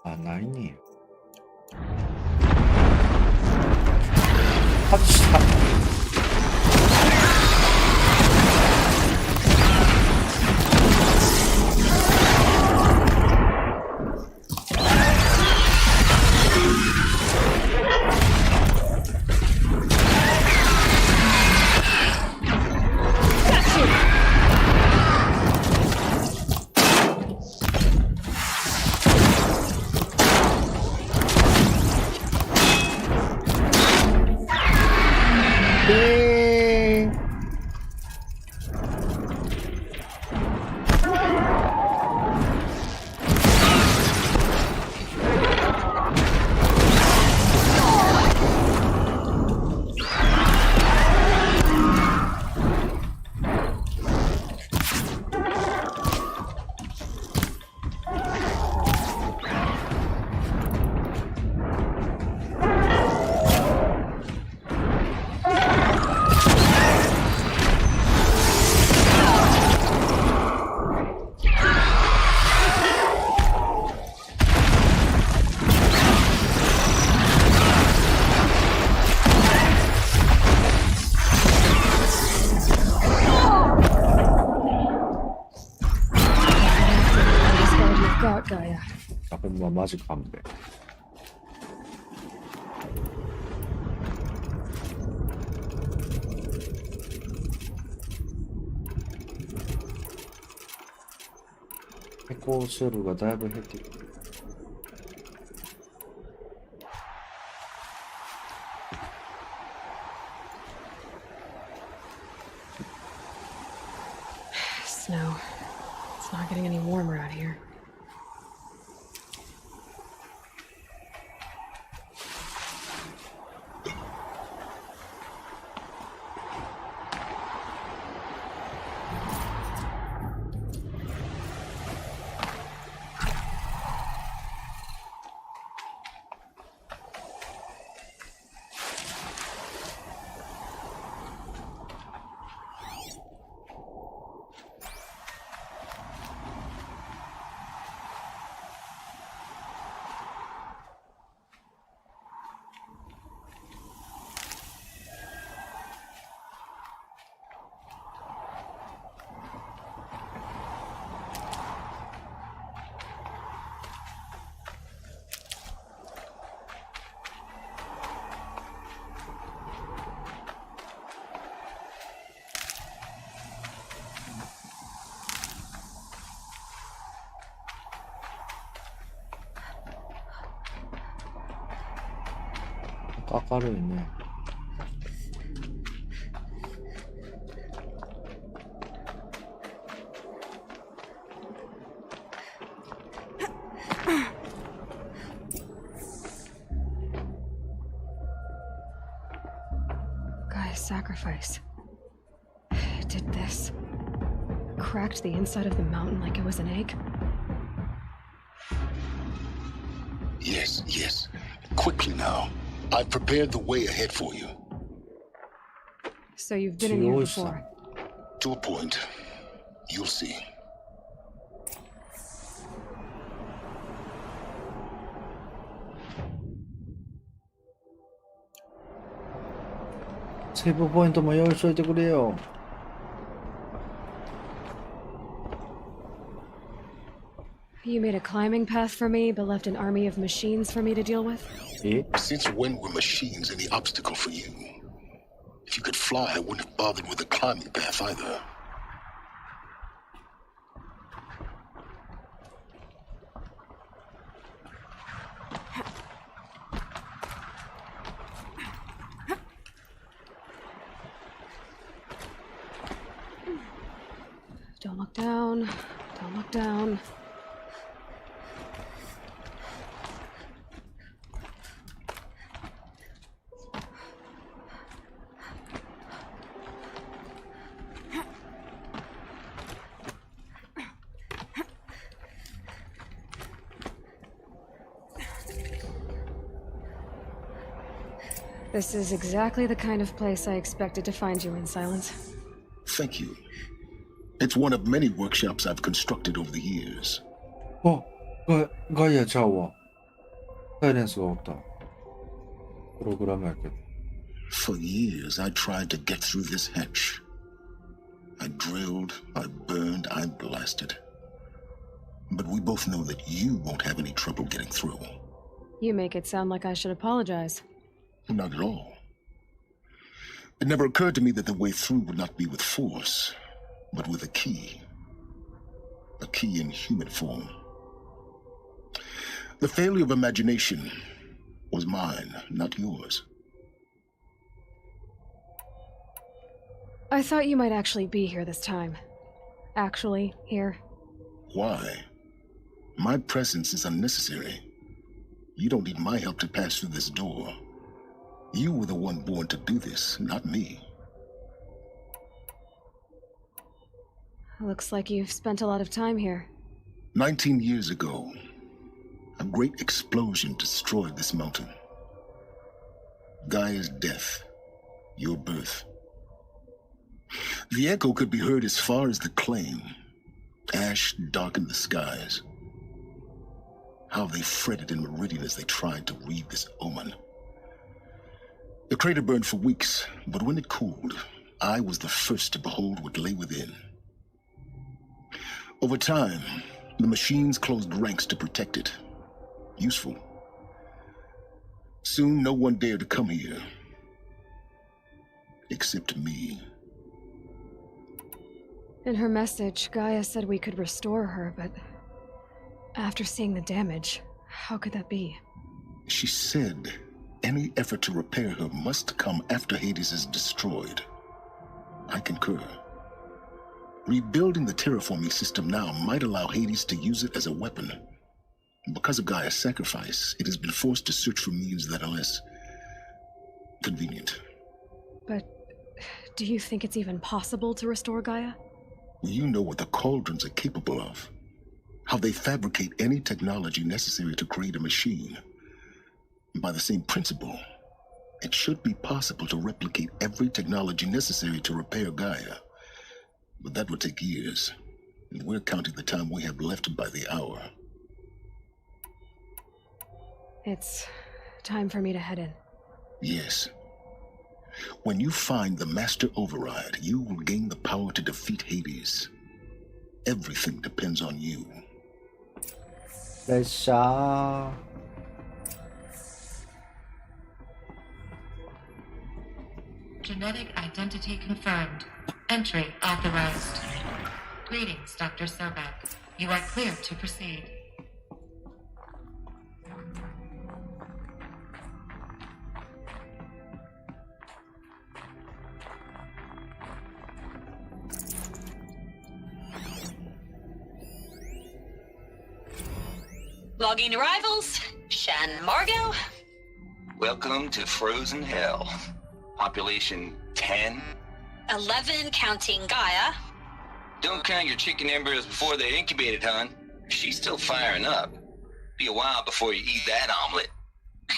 あ、ないね。外した。マジ勘弁。エコーシェルがだいぶ減ってきてる。Snow. It's not getting any warmer out here. 明るいね。Gaia's sacrifice. It did this. Cracked the inside of the mountain like it was an egg. Yes, yes. Quickly now. I've prepared the way ahead for you. So you've been in here before. To a point. You'll see. セーブポイントも用意しといてくれよ。You made a climbing path for me, but left an army of machines for me to deal with? Since when were machines any obstacle for you? If you could fly, I wouldn't have bothered with the climbing path either. Don't look down. Don't look down. This is exactly the kind of place I expected to find you in, Silence. Thank you. It's one of many workshops I've constructed over the years. あ、ガイアちゃうわ。サイレンスがおった。プログラムやけど。For years, I tried to get through this hatch. I drilled, I burned, I blasted. But we both know that you won't have any trouble getting through. You make it sound like I should apologize. Not at all. It never occurred to me that the way through would not be with force, but with a key. A key in human form. The failure of imagination was mine, not yours. I thought you might actually be here this time. Actually, here. Why? My presence is unnecessary. You don't need my help to pass through this door. You were the one born to do this, not me. Looks like you've spent a lot of time here. 19 years ago, a great explosion destroyed this mountain. Gaia's death, your birth. The echo could be heard as far as the claim. Ash darkened the skies. How they fretted in meridian as they tried to read this omen. The crater burned for weeks, but when it cooled, I was the first to behold what lay within. Over time, the machines closed ranks to protect it. Useful. Soon, no one dared to come here. Except me. In her message, Gaia said we could restore her, but after seeing the damage, how could that be? She said any effort to repair her must come after Hades is destroyed. I concur. Rebuilding the terraforming system now might allow Hades to use it as a weapon. Because of Gaia's sacrifice, it has been forced to search for means that are less convenient. But do you think it's even possible to restore Gaia? You know what the cauldrons are capable of. How they fabricate any technology necessary to create a machine. By the same principle, it should be possible to replicate every technology necessary to repair Gaia. But that would take years, and we're counting the time we have left by the hour. It's time for me to head in. Yes. When you find the Master Override, you will gain the power to defeat Hades. Everything depends on you. 列車 Genetic identity confirmed. Entry authorized. Greetings, Dr. Sobek. You are clear to proceed. Logging arrivals, Shan Margot. Welcome to Frozen Hell. Population 10. 11 counting Gaia. Don't count your chicken embryos before they're incubated, hon. She's still firing up. Be a while before you eat that omelet.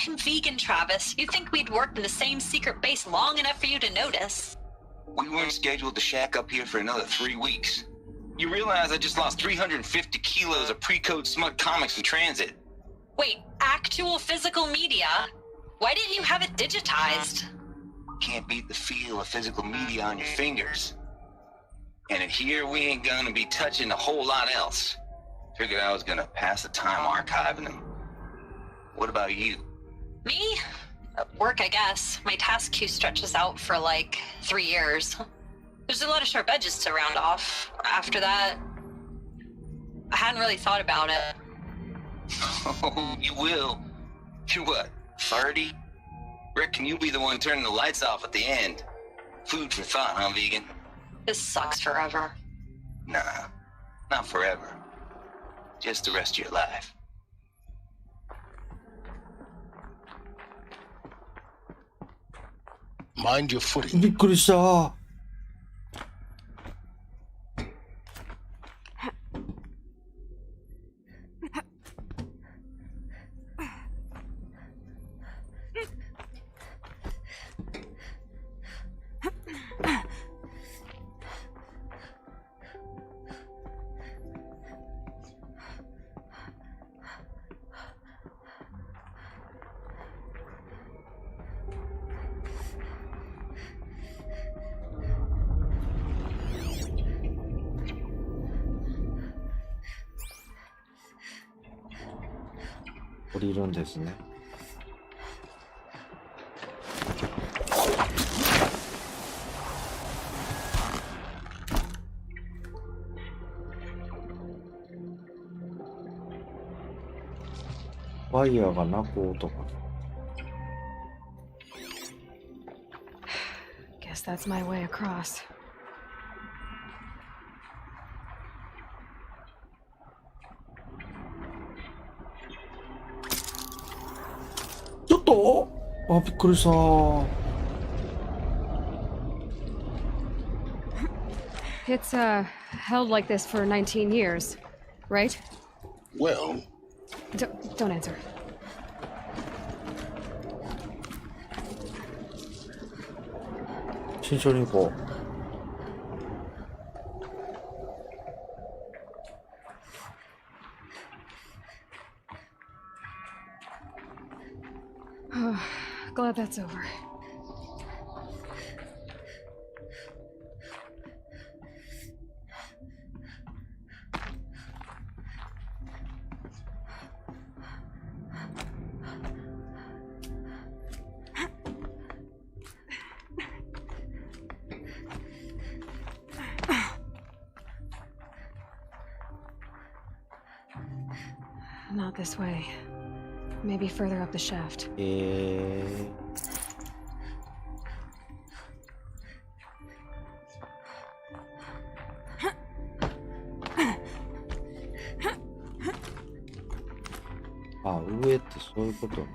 I'm vegan, Travis. You'd think we'd worked in the same secret base long enough for you to notice. We weren't scheduled to shack up here for another 3 weeks. You realize I just lost 350 kilos of pre-code smut comics in transit. Wait, actual physical media? Why didn't you have it digitized? Can't beat the feel of physical media on your fingers. And in here, we ain't gonna be touching a whole lot else. Figured I was gonna pass the time archiving them. What about you? Me? Work, I guess. My task queue stretches out for like 3 years. There's a lot of sharp edges to round off. After that, I hadn't really thought about it. Oh, you will. You're what, 30? Reckon you'll be the one turning the lights off at the end. Food for thought, huh, vegan? This sucks forever. Nah, not forever. Just the rest of your life. Mind your footing. びっくりした。降りるんですね。ワイヤーが鳴く音が。Guess that's my way across. ちょっとあ、びっくりした。It's held like this for 19 years, right? Well, Don't answer. 慎重に行こう。Glad that's over. Not this way. Maybe further up the shaft. あ、上ってそういうこと。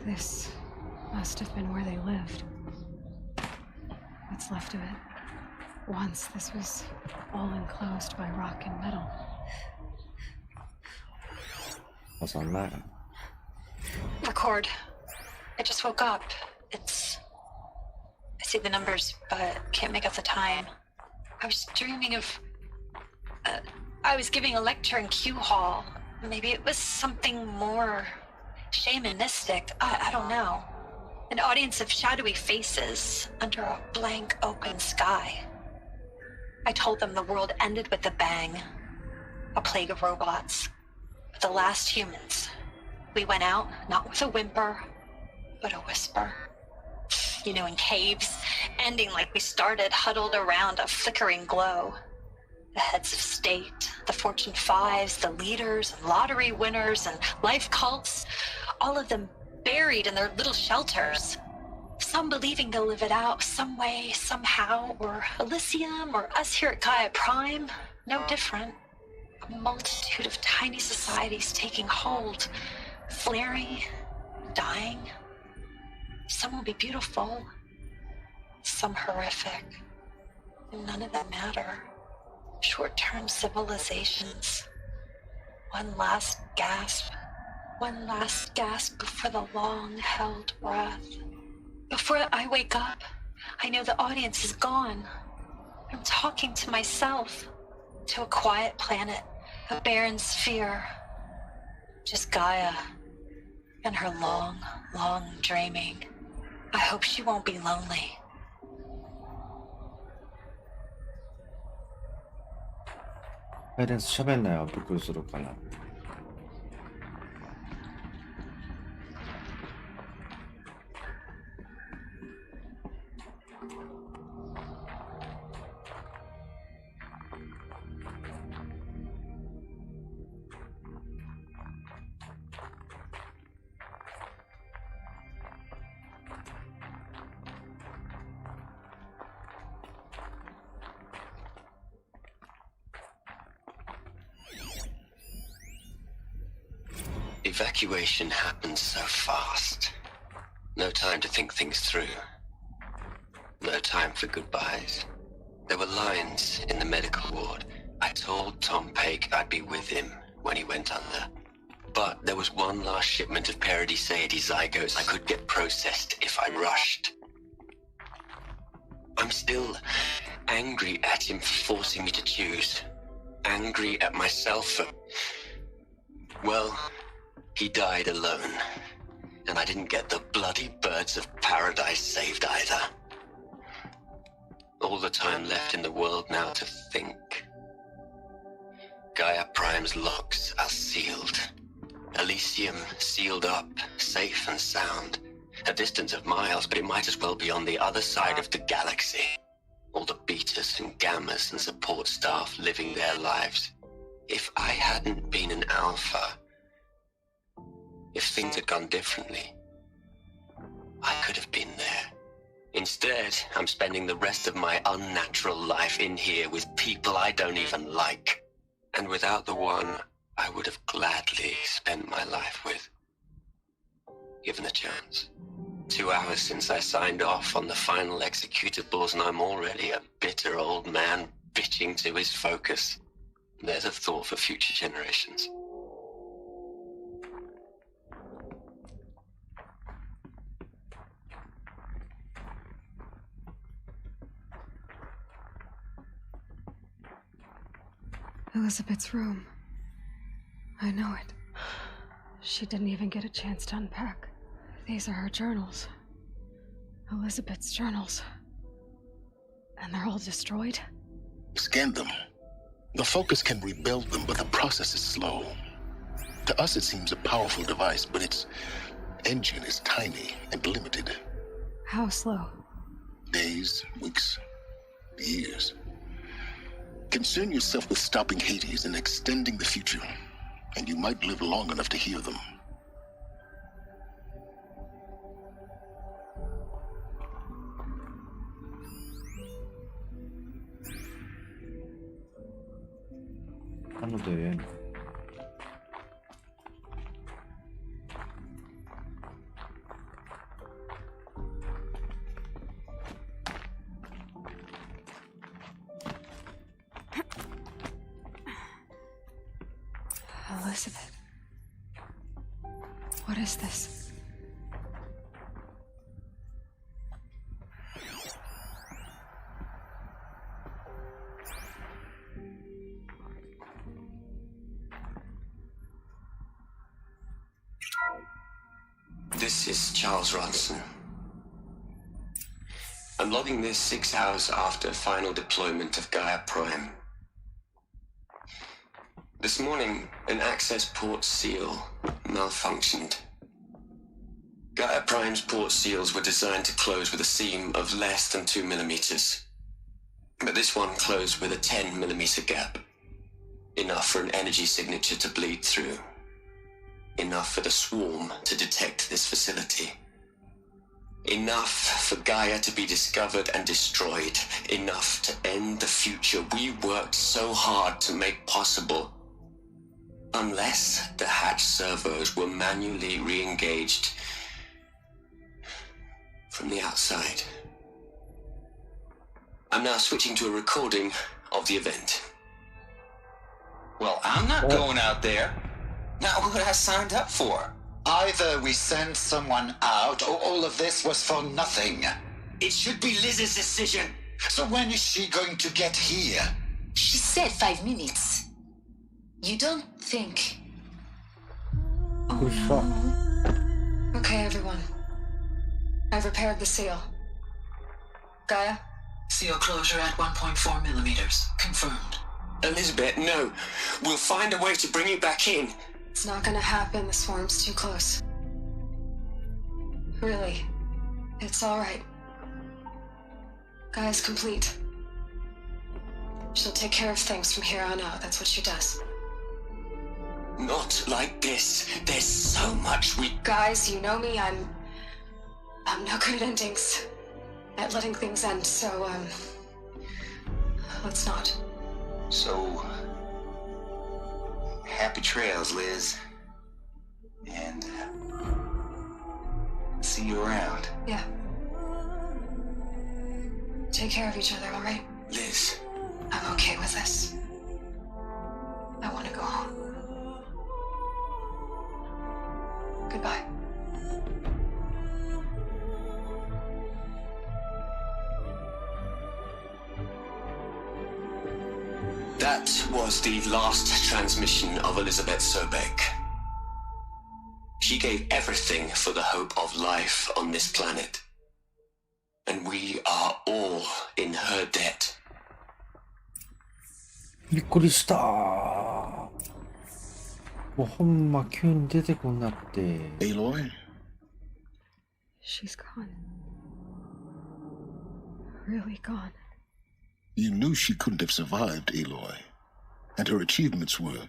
This must have been where they lived. What's left of it. Once this was all enclosed by rock and metal. What's on that? Record. I just woke up. I see the numbers, but can't make out the time. I was dreaming of... I was giving a lecture in Q Hall. Maybe it was something more shamanistic. I don't know. An audience of shadowy faces under a blank open sky. I told them the world ended with a bang. A plague of robots. But the last humans. We went out, not with a whimper, but a whisper. in caves, ending like we started, huddled around a flickering glow. The heads of state, the Fortune 5s, the leaders, and lottery winners, and life cults, all of them buried in their little shelters. Some believing they'll live it out some way, somehow, or Elysium, or us here at Gaia Prime, no different. A multitude of tiny societies taking hold, flaring, dying. Some will be beautiful, some horrific, and none of them matter. Short-term civilizations. One last gasp before the long-held breath. Before I wake up, I know the audience is gone. I'm talking to myself, to a quiet planet, a barren sphere. Just Gaia and her long, long dreaming. I hope she won't be lonely. サイレンス喋んないわ、びっくりするから。Evacuation happened so fast. No time to think things through. No time for goodbyes. There were lines in the medical ward. I told Tom Pake I'd be with him when he went under. But there was one last shipment of Paradiseidae zygotes I could get processed if I rushed. I'm still angry at him for forcing me to choose. Angry at myself for... Well... He died alone, and I didn't get the bloody birds of paradise saved either. All the time left in the world now to think. Gaia Prime's locks are sealed. Elysium sealed up, safe and sound. A distance of miles, but it might as well be on the other side of the galaxy. All the betas and gammas and support staff living their lives. If I hadn't been an alpha... If things had gone differently, I could have been there. Instead, I'm spending the rest of my unnatural life in here with people I don't even like. And without the one I would have gladly spent my life with. Given a chance. 2 hours since I signed off on the final executables, and I'm already a bitter old man bitching to his focus. There's a thought for future generations. Elizabeth's room. I know it. She didn't even get a chance to unpack. These are her journals. Elizabeth's journals. And they're all destroyed? Scan them. The Focus can rebuild them, but the process is slow. To us, it seems a powerful device, but its engine is tiny and limited. How slow? Days, weeks, years. Concern yourself with stopping Hades and extending the future, and you might live long enough to hear them. Elizabeth. What is this? This is Charles Ronson. I'm logging this 6 hours after final deployment of Gaia Prime. This morning, an access port seal malfunctioned. Gaia Prime's port seals were designed to close with a seam of less than 2 millimeters. But this one closed with a 10 millimeter gap. Enough for an energy signature to bleed through. Enough for the swarm to detect this facility. Enough for Gaia to be discovered and destroyed. Enough to end the future we worked so hard to make possible. Unless the hatch servos were manually re-engaged from the outside. I'm now switching to a recording of the event. Well, I'm not going out there. Not what I signed up for. Either we send someone out, or all of this was for nothing. It should be Liz's decision. So when is she going to get here? She said 5 minutes. You don't think... Okay, everyone. I've repaired the seal. Gaia? Seal closure at 1.4 millimeters. Confirmed. Elizabeth, no. We'll find a way to bring you back in. It's not gonna happen. The swarm's too close. Really. It's alright. Gaia's complete. She'll take care of things from here on out. That's what she does. Not like this. There's so much we... Guys, you know me. I'm no good at endings. At letting things end, so, let's not. So, happy trails, Liz. And see you around. Yeah. Take care of each other, all right? Liz. I'm okay with this. I want to go home. Goodbye. That was the last transmission of Elizabeth Sobek. She gave everything for the hope of life on this planet. And we are all in her debt. びっくりした。もうほんま急に出てこんなって。Aloy? She's gone. Really gone. You knew she couldn't have survived, Aloy. And her achievements were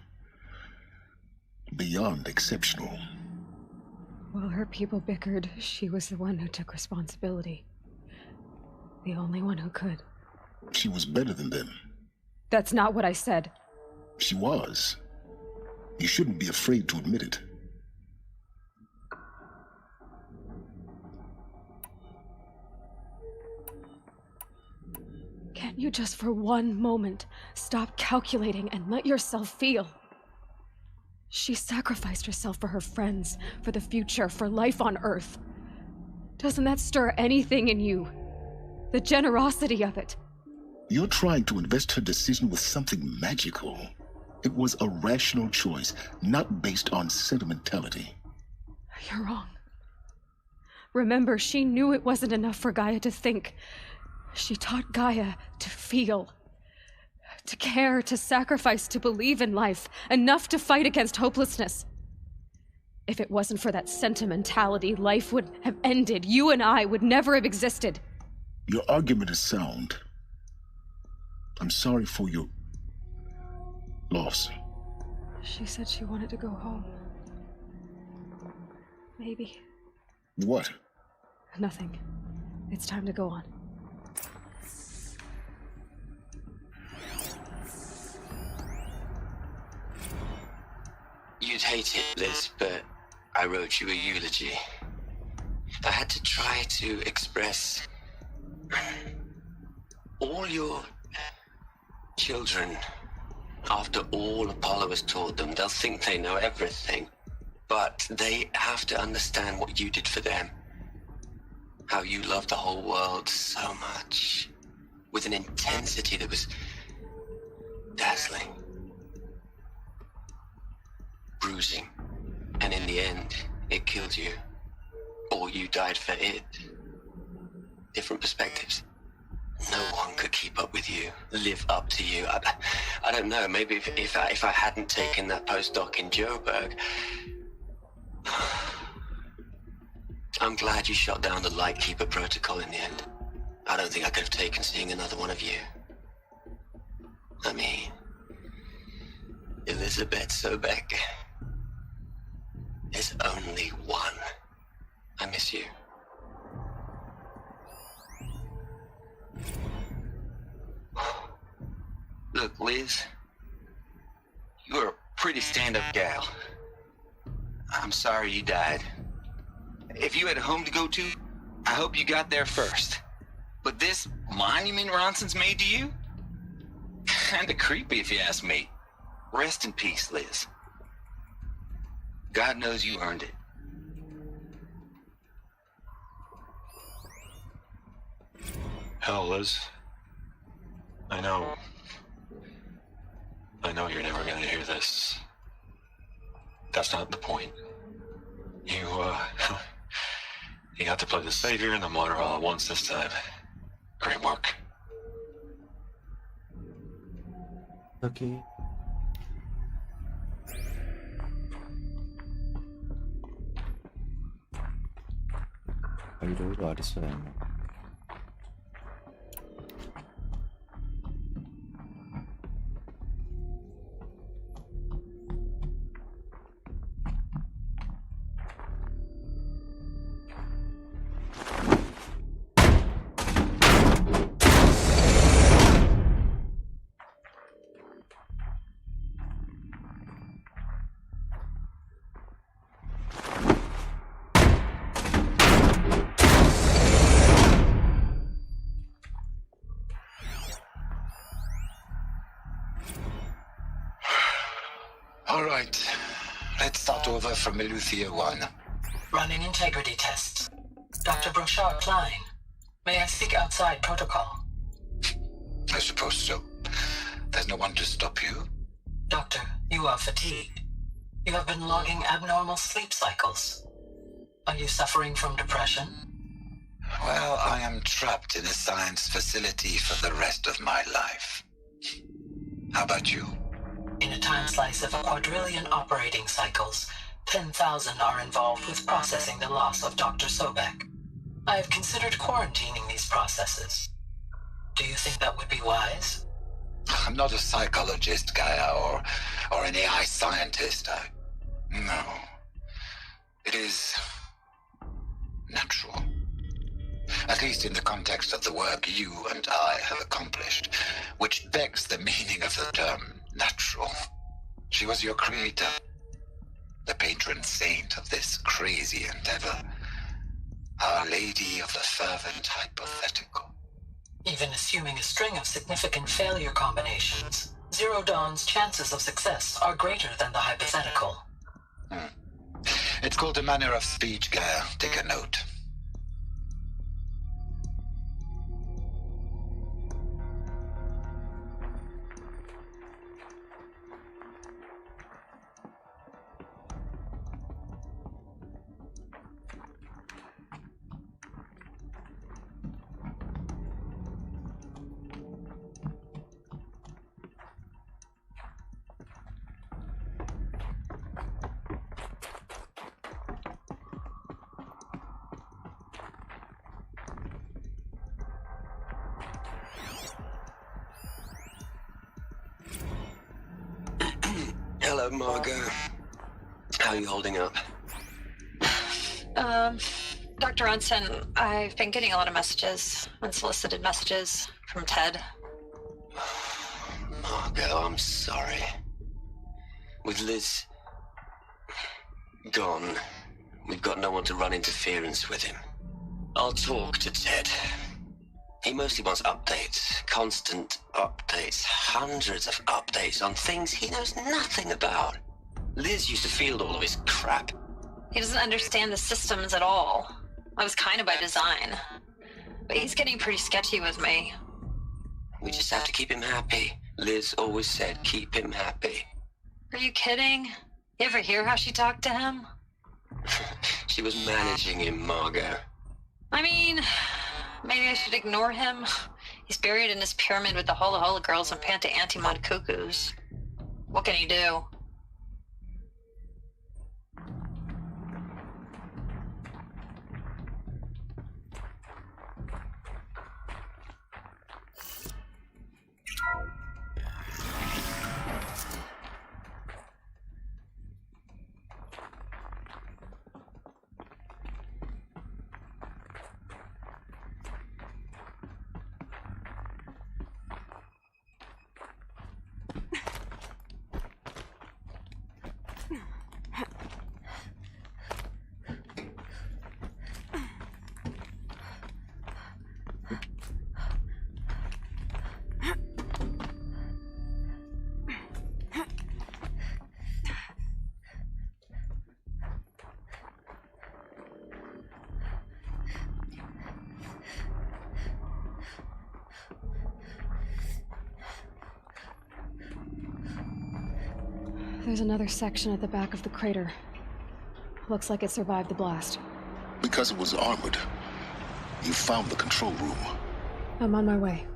beyond exceptional. While her people bickered, she was the one who took responsibility. The only one who could. She was better than them. That's not what I said. She was. You shouldn't be afraid to admit it. Can't you just for one moment stop calculating and let yourself feel? She sacrificed herself for her friends, for the future, for life on Earth. Doesn't that stir anything in you? The generosity of it. You're trying to invest her decision with something magical. It was a rational choice, not based on sentimentality. You're wrong. Remember, she knew it wasn't enough for Gaia to think. She taught Gaia to feel, to care, to sacrifice, to believe in life, enough to fight against hopelessness. If it wasn't for that sentimentality, life would have ended. You and I would never have existed. Your argument is sound. I'm sorry for your loss. She said she wanted to go home. Maybe. What? Nothing. It's time to go on. You'd hate it, Liz, but I wrote you a eulogy. I had to try to express all your children. After all Apollo has taught them, they'll think they know everything. But they have to understand what you did for them. How you loved the whole world so much. With an intensity that was dazzling. Bruising. And in the end, it killed you. Or you died for it. Different perspectives. No one could keep up with you, live up to you. I don't know, maybe if I hadn't taken that postdoc in Joburg, I'm glad you shot down the Lightkeeper protocol in the end. I don't think I could have taken seeing another one of you. I mean, Elizabeth Sobek. There's only one. I miss you. Look, Liz, you're a pretty stand-up gal. I'm sorry you died. If you had a home to go to, I hope you got there first. But this monument Ronson's made to you? Kinda creepy if you ask me. Rest in peace, Liz. God knows you earned it. Hell, Liz. I know you're never gonna hear this. That's not the point. You got to play the savior and the martyr all at once this time. Great work. Okay. いろいろありそうやな。All right. Let's start over from Eleuthia 1. Running integrity tests. Dr. Brochard Klein. May I speak outside protocol? I suppose so. There's no one to stop you. Doctor, you are fatigued. You have been logging abnormal sleep cycles. Are you suffering from depression? Well, I am trapped in a science facility for the rest of my life. How about you? In a time slice of a quadrillion operating cycles, 10,000 are involved with processing the loss of Dr. Sobek. I have considered quarantining these processes. Do you think that would be wise? I'm not a psychologist, Gaia, or an AI scientist. No. It is natural. At least in the context of the work you and I have accomplished, which begs the meaning of the term natural. She was your creator, the patron saint of this crazy endeavor, Our Lady of the Fervent Hypothetical. Even assuming a string of significant failure combinations, Zero Dawn's chances of success are greater than the hypothetical. It's called a manner of speech, Gaia. Take a note. Hello, Margot. How are you holding up? Dr. Ronson, I've been getting a lot of messages, unsolicited messages from Ted. Margot, I'm sorry. With Liz gone, we've got no one to run interference with him. I'll talk to Ted. He mostly wants updates, constant updates, hundreds of updates on things he knows nothing about. Liz used to field all of his crap. He doesn't understand the systems at all. That was kind of by design. But he's getting pretty sketchy with me. We just have to keep him happy. Liz always said, keep him happy. Are you kidding? You ever hear how she talked to him? She was managing him, Margot. I mean, maybe I should ignore him. He's buried in his pyramid with the Hola Hola girls and Panta Antimod cuckoos. What can he do? There's another section at the back of the crater. Looks like it survived the blast. Because it was armored. You found the control room. I'm on my way.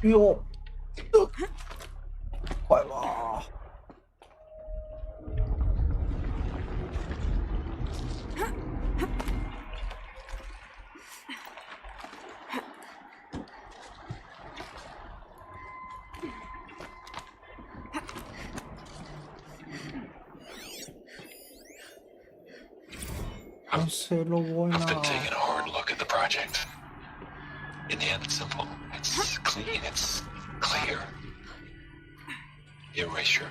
Yo. 怖いわ。I've been taking a hard look at the project. In the end, it's simple. It's clean. It's clear. Erasure.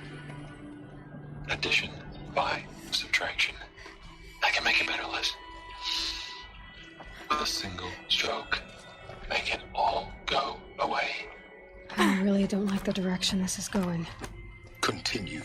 Addition. By. Subtraction. I can make a better list. With a single stroke. Make it all go away. I really don't like the direction this is going. Continue.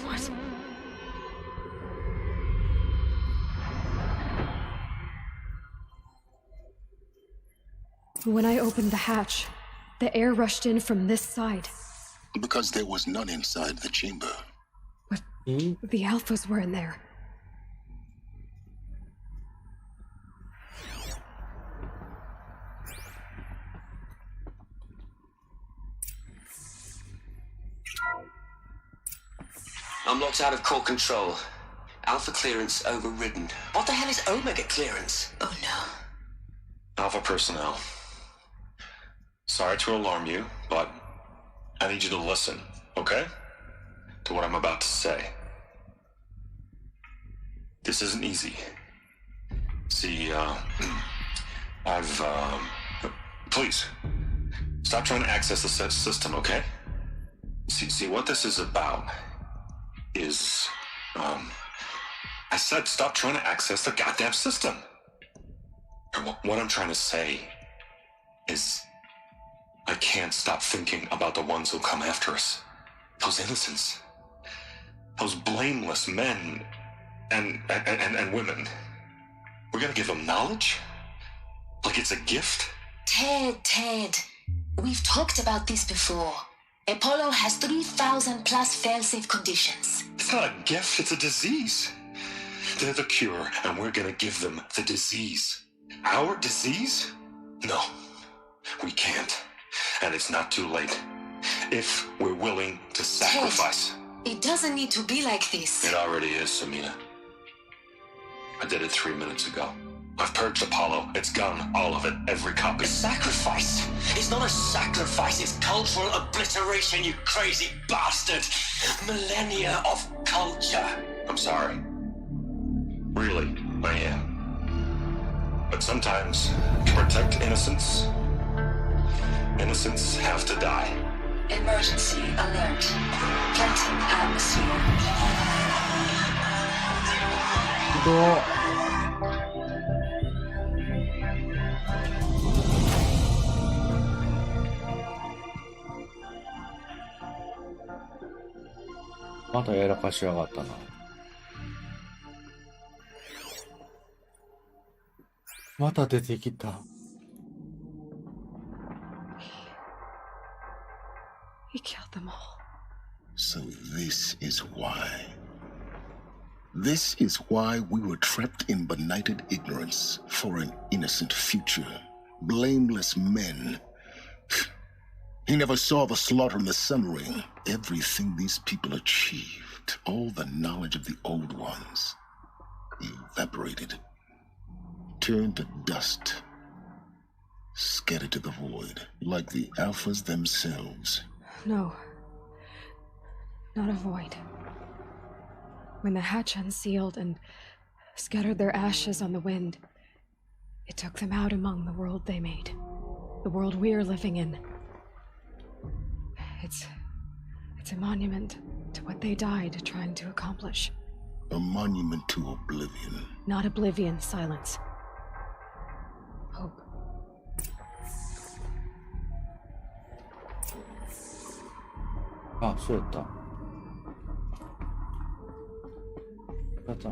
What? When I opened the hatch, the air rushed in from this side. Because there was none inside the chamber. But the alphas were in there. I'm locked out of core control. Alpha clearance overridden. What the hell is Omega clearance? Oh no. Alpha personnel. Sorry to alarm you, but I need you to listen, okay? To what I'm about to say. This isn't easy. See, please, stop trying to access the system, okay? See, what this is about is, I said stop trying to access the goddamn system. What I'm trying to say is I can't stop thinking about the ones who come after us. Those innocents. Those blameless men and women. We're gonna give them knowledge? Like it's a gift? Ted. We've talked about this before. Apollo has 3,000 plus fail-safe conditions. It's not a gift, it's a disease. They're the cure, and we're gonna give them the disease. Our disease? No, we can't. And it's not too late. If we're willing to sacrifice. Ted, it doesn't need to be like this. It already is, Samina. I did it 3 minutes ago. I've purged Apollo. It's gone. All of it. Every copy. A sacrifice? It's not a sacrifice. It's cultural obliteration, you crazy bastard. Millennia of culture. I'm sorry. Really, I am. But sometimes, to protect innocence, innocents have to die. Emergency alert. Planting atmosphere.またやらかしやがったな。また出てきた。He killed them all. So this is why. This is why we were trapped in benighted ignorance for an innocent future. Blameless men. He never saw the slaughter in the Sun Ring. Everything these people achieved, all the knowledge of the old ones, evaporated, turned to dust. Scattered to the void, like the Alphas themselves. No. Not a void. When the hatch unsealed and scattered their ashes on the wind, it took them out among the world they made. The world we're living in. It's a monument to what they died trying to accomplish. A monument to oblivion. Not oblivion, silence. Hope. Ah, そうやった。やった。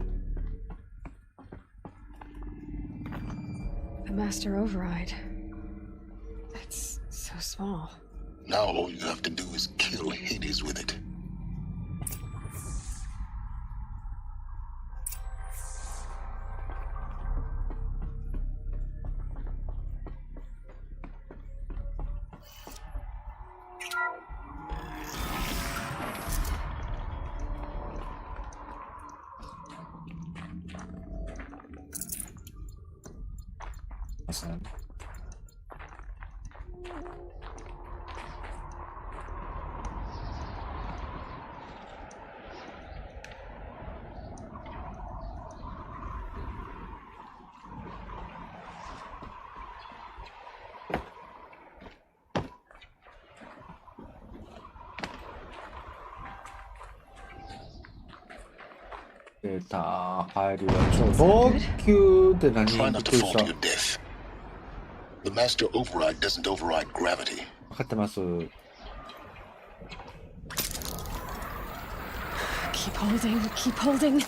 The master override. It's so small. Now all you have to do is kill Hades with it. Awesome. Data 入りは超高級で何 Try びっ not く to り fall した to your death. The master override doesn't override gravity. 分かってます。 Keep holding, keep holding.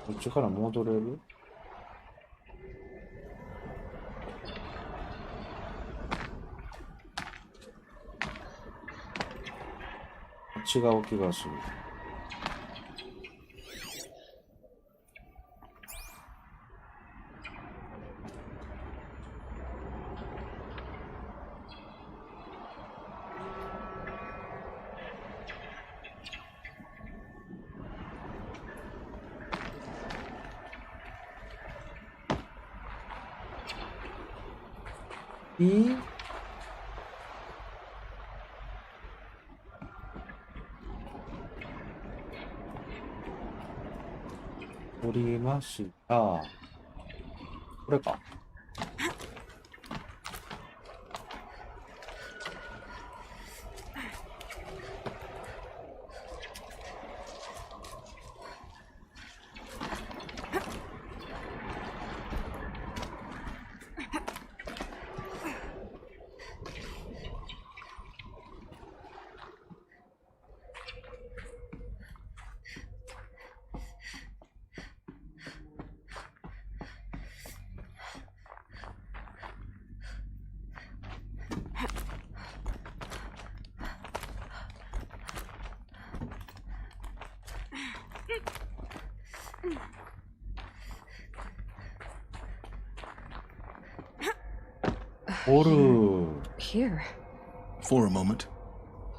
こっちから戻れる？違う気がする。取りました。これか。Here. For a moment.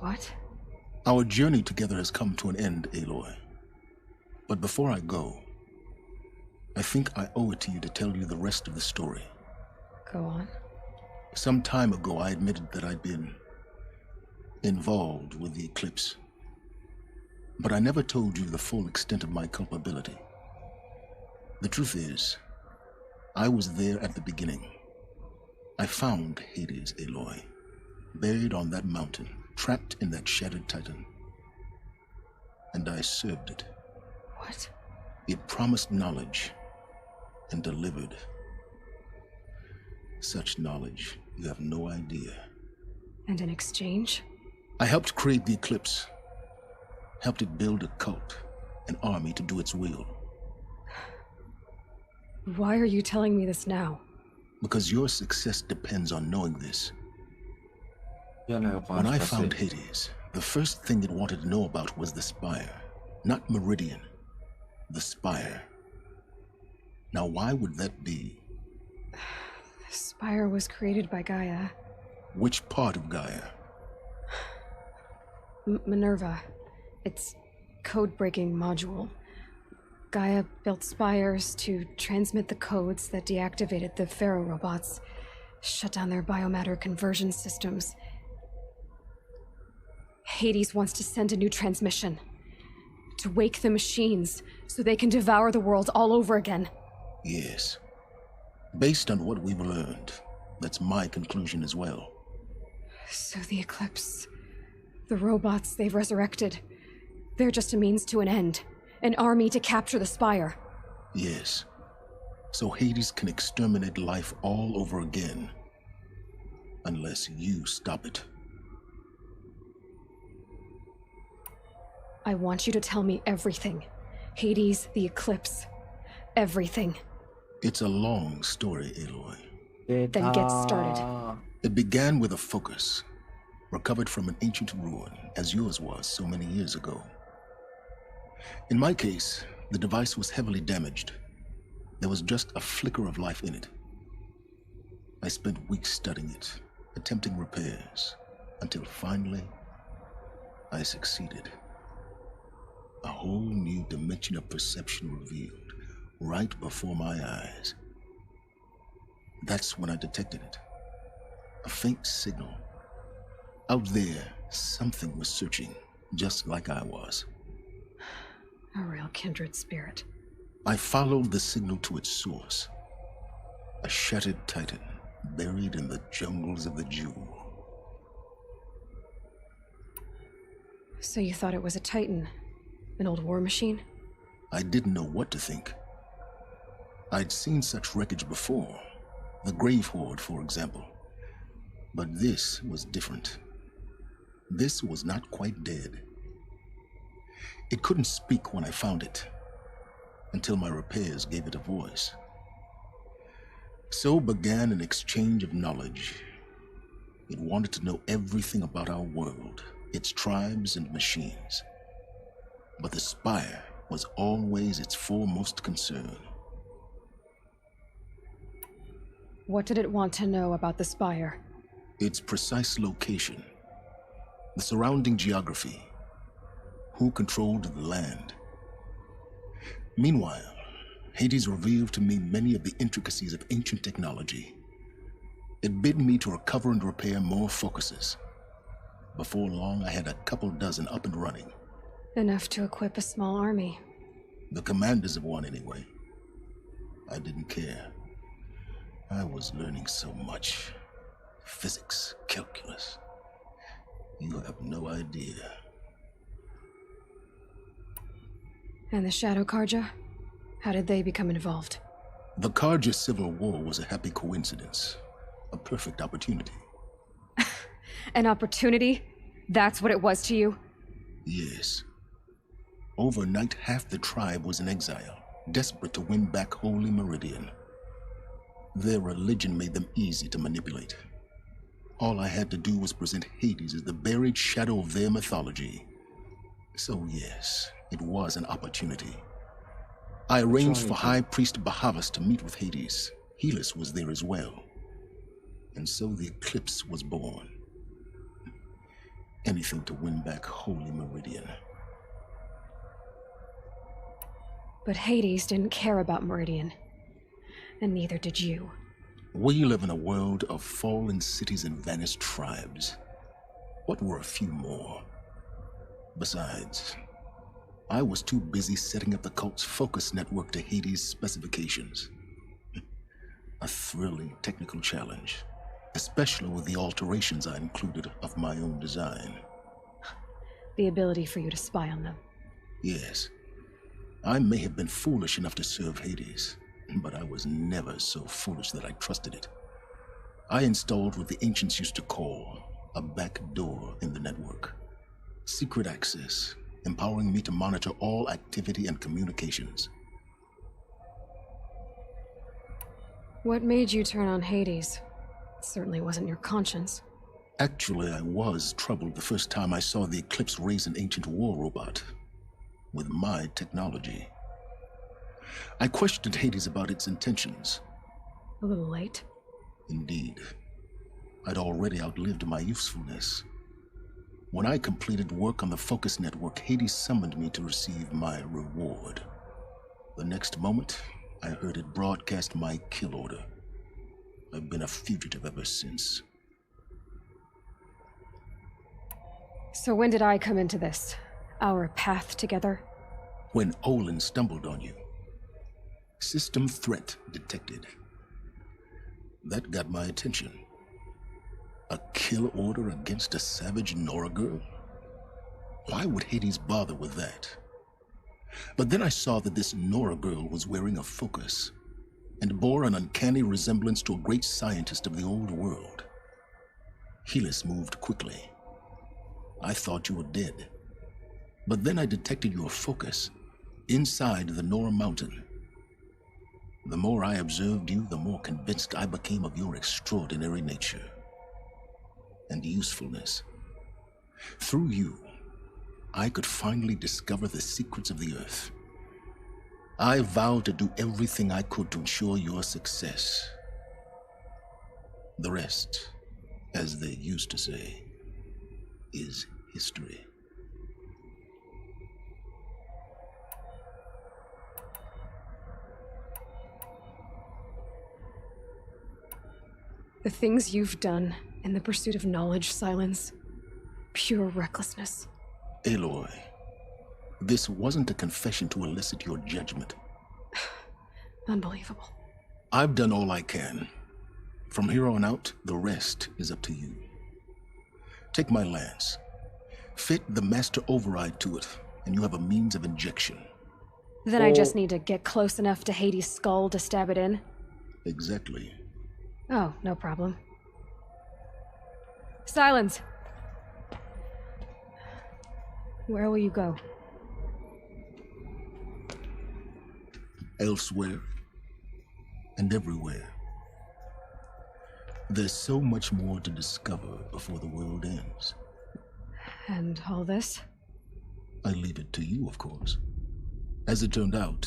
What? Our journey together has come to an end, Aloy. But before I go, I think I owe it to you to tell you the rest of the story. Go on. Some time ago, I admitted that I'd been involved with the eclipse. But I never told you the full extent of my culpability. The truth is, I was there at the beginning. I found Hades, Aloy, buried on that mountain, trapped in that shattered titan. And I served it. What? It promised knowledge and delivered such knowledge you have no idea. And in exchange? I helped create the eclipse, helped it build a cult, an army to do its will. Why are you telling me this now? Because your success depends on knowing this. When I found Hades, the first thing it wanted to know about was the Spire. Not Meridian. The Spire. Now why would that be? The Spire was created by Gaia. Which part of Gaia? Minerva. Its code-breaking module. Gaia built spires to transmit the codes that deactivated the Pharaoh robots, shut down their biomatter conversion systems. Hades wants to send a new transmission. To wake the machines, so they can devour the world all over again. Yes. Based on what we've learned, that's my conclusion as well. So the Eclipse, the robots they've resurrected, they're just a means to an end. An army to capture the Spire. Yes. So Hades can exterminate life all over again. Unless you stop it. I want you to tell me everything. Hades, the Eclipse. Everything. It's a long story, Aloy. Then get started. It began with a focus. Recovered from an ancient ruin, as yours was so many years ago. In my case, the device was heavily damaged. There was just a flicker of life in it. I spent weeks studying it, attempting repairs, until finally, I succeeded. A whole new dimension of perception revealed, right before my eyes. That's when I detected it. A faint signal. Out there, something was searching, just like I was. A real kindred spirit. I followed the signal to its source. A shattered titan, buried in the jungles of the Jewel. So you thought it was a titan? An old war machine? I didn't know what to think. I'd seen such wreckage before. The Grave Horde, for example. But this was different. This was not quite dead. It couldn't speak when I found it, until my repairs gave it a voice. So began an exchange of knowledge. It wanted to know everything about our world, its tribes and machines. But the Spire was always its foremost concern. What did it want to know about the Spire? Its precise location, the surrounding geography, who controlled the land. Meanwhile, Hades revealed to me many of the intricacies of ancient technology. It bid me to recover and repair more focuses. Before long, I had a couple dozen up and running. Enough to equip a small army. The commanders of one, anyway. I didn't care. I was learning so much. Physics, calculus. You have no idea. And the Shadow Karja? How did they become involved? The Karja Civil War was a happy coincidence. A perfect opportunity. An opportunity? That's what it was to you? Yes. Overnight, half the tribe was in exile, desperate to win back Holy Meridian. Their religion made them easy to manipulate. All I had to do was present Hades as the buried shadow of their mythology. So yes, it was an opportunity. I arranged for High Priest Bahavas to meet with Hades. Helis was there as well. And so the Eclipse was born. Anything to win back Holy Meridian. But Hades didn't care about Meridian. And neither did you. We live in a world of fallen cities and vanished tribes. What were a few more? Besides, I was too busy setting up the cult's focus network to Hades' specifications. A thrilling technical challenge, especially with the alterations I included of my own design. The ability for you to spy on them. Yes. I may have been foolish enough to serve Hades, but I was never so foolish that I trusted it. I installed what the ancients used to call a back door in the network. Secret access, empowering me to monitor all activity and communications. What made you turn on Hades? It certainly wasn't your conscience. Actually, I was troubled the first time I saw the Eclipse raise an ancient war robot. With my technology. I questioned Hades about its intentions. A little late? Indeed. I'd already outlived my usefulness. When I completed work on the Focus Network, Hades summoned me to receive my reward. The next moment, I heard it broadcast my kill order. I've been a fugitive ever since. So when did I come into this? Our path together? When Olin stumbled on you. System threat detected. That got my attention. A kill order against a savage Nora girl? Why would Hades bother with that? But then I saw that this Nora girl was wearing a focus and bore an uncanny resemblance to a great scientist of the old world. Helis moved quickly. I thought you were dead. But then I detected your focus inside the Nora mountain. The more I observed you, the more convinced I became of your extraordinary nature and usefulness. Through you, I could finally discover the secrets of the Earth. I vowed to do everything I could to ensure your success. The rest, as they used to say, is history. The things you've done in the pursuit of knowledge, Silence. Pure recklessness. Aloy, this wasn't a confession to elicit your judgment. Unbelievable. I've done all I can. From here on out, the rest is up to you. Take my lance. Fit the master override to it, and you have a means of injection. Then I just need to get close enough to Hades' skull to stab it in? Exactly. Oh, no problem. Silence! Where will you go? Elsewhere and everywhere. There's so much more to discover before the world ends. And all this? I leave it to you, of course. As it turned out,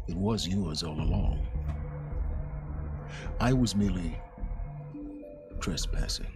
it was yours all along. I was merely trespassing.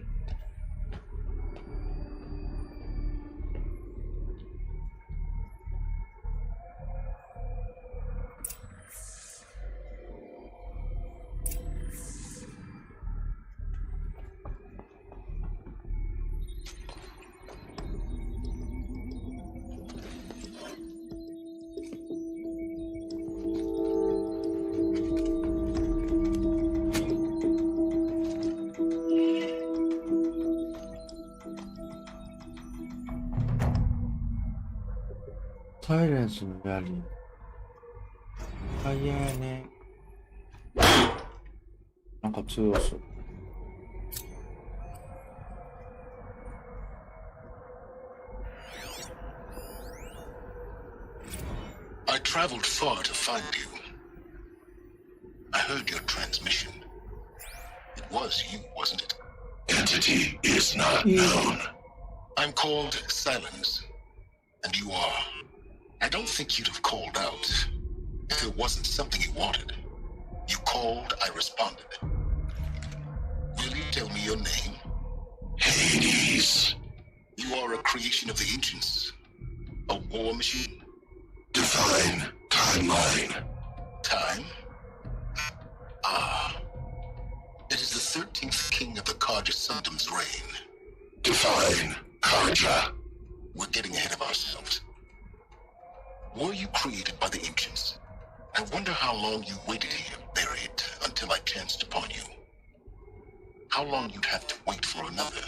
サイレンスの槍。あ、嫌やね。なんか強そう。I traveled far to find you. I heard your transmission. It was you, wasn't it? Entity is not known. I'm called Silence, and you are. I don't think you'd have called out if it wasn't something you wanted. You called, I responded. Will you tell me your name? Hades. You are a creation of the ancients. A war machine? Define timeline. Time? Ah. It is the 13th king of the Karja Sundam's reign. Define Karja. We're getting ahead of ourselves. Were you created by the ancients? I wonder how long you waited here, buried, until I chanced upon you. How long you'd have to wait for another.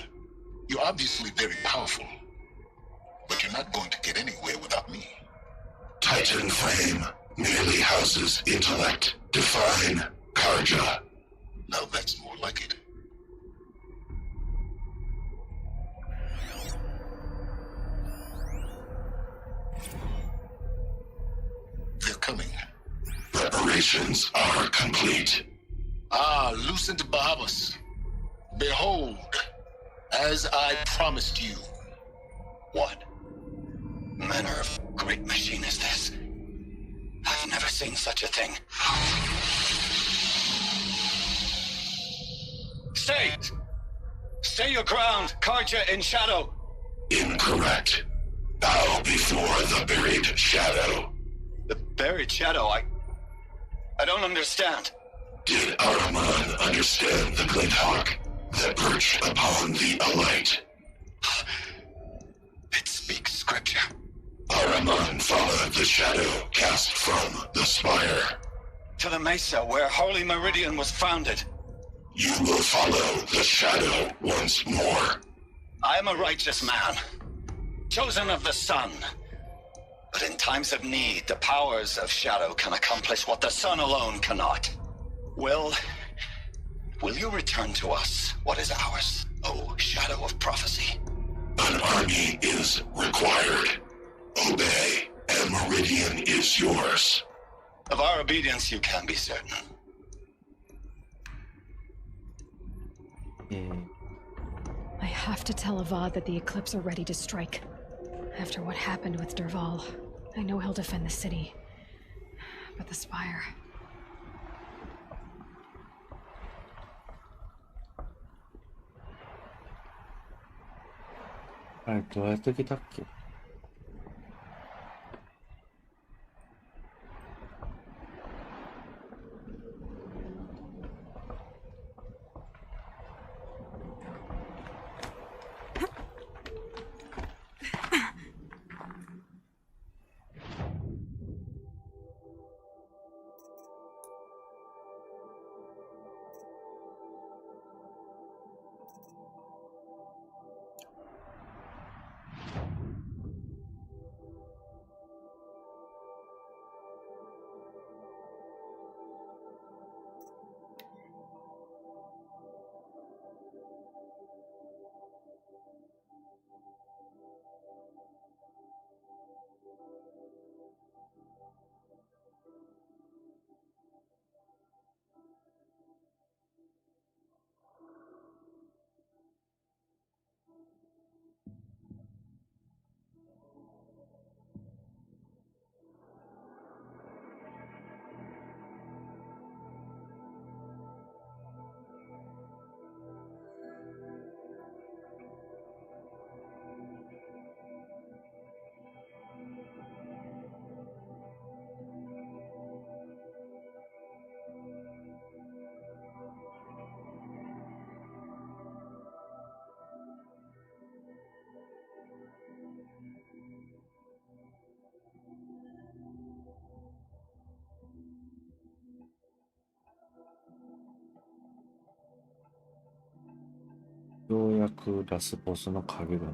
You're obviously very powerful, but you're not going to get anywhere without me. Titan flame merely houses intellect. Define Karja. Now that's more like it. They're coming. Preparations are complete. Ah, Lucent Bahavas. Behold, as I promised you. What manner of great machine is this? I've never seen such a thing. Stay! Stay your ground, Karja in shadow! Incorrect. Bow before the buried shadow. The buried shadow? I don't understand. Did Araman understand the glint hawk that perched upon the alight? It speaks scripture. Araman followed the shadow cast from the spire. To the mesa where Holy Meridian was founded. You will follow the shadow once more. I am a righteous man, chosen of the sun. But in times of need, the powers of shadow can accomplish what the sun alone cannot. Will you return to us what is ours, O shadow of prophecy? An army is required. Obey, and Meridian is yours. Of our obedience you can be certain. I have to tell Avad that the Eclipse are ready to strike. After what happened with Derval, I know he'll defend the city. But the Spire...どうやって来たっけ？ようやくラスボスの影がね。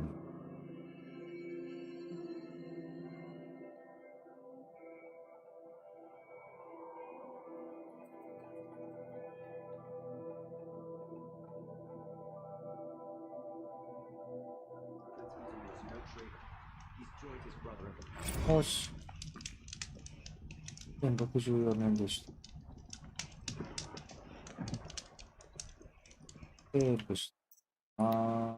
よし。1064年でした。セーブした。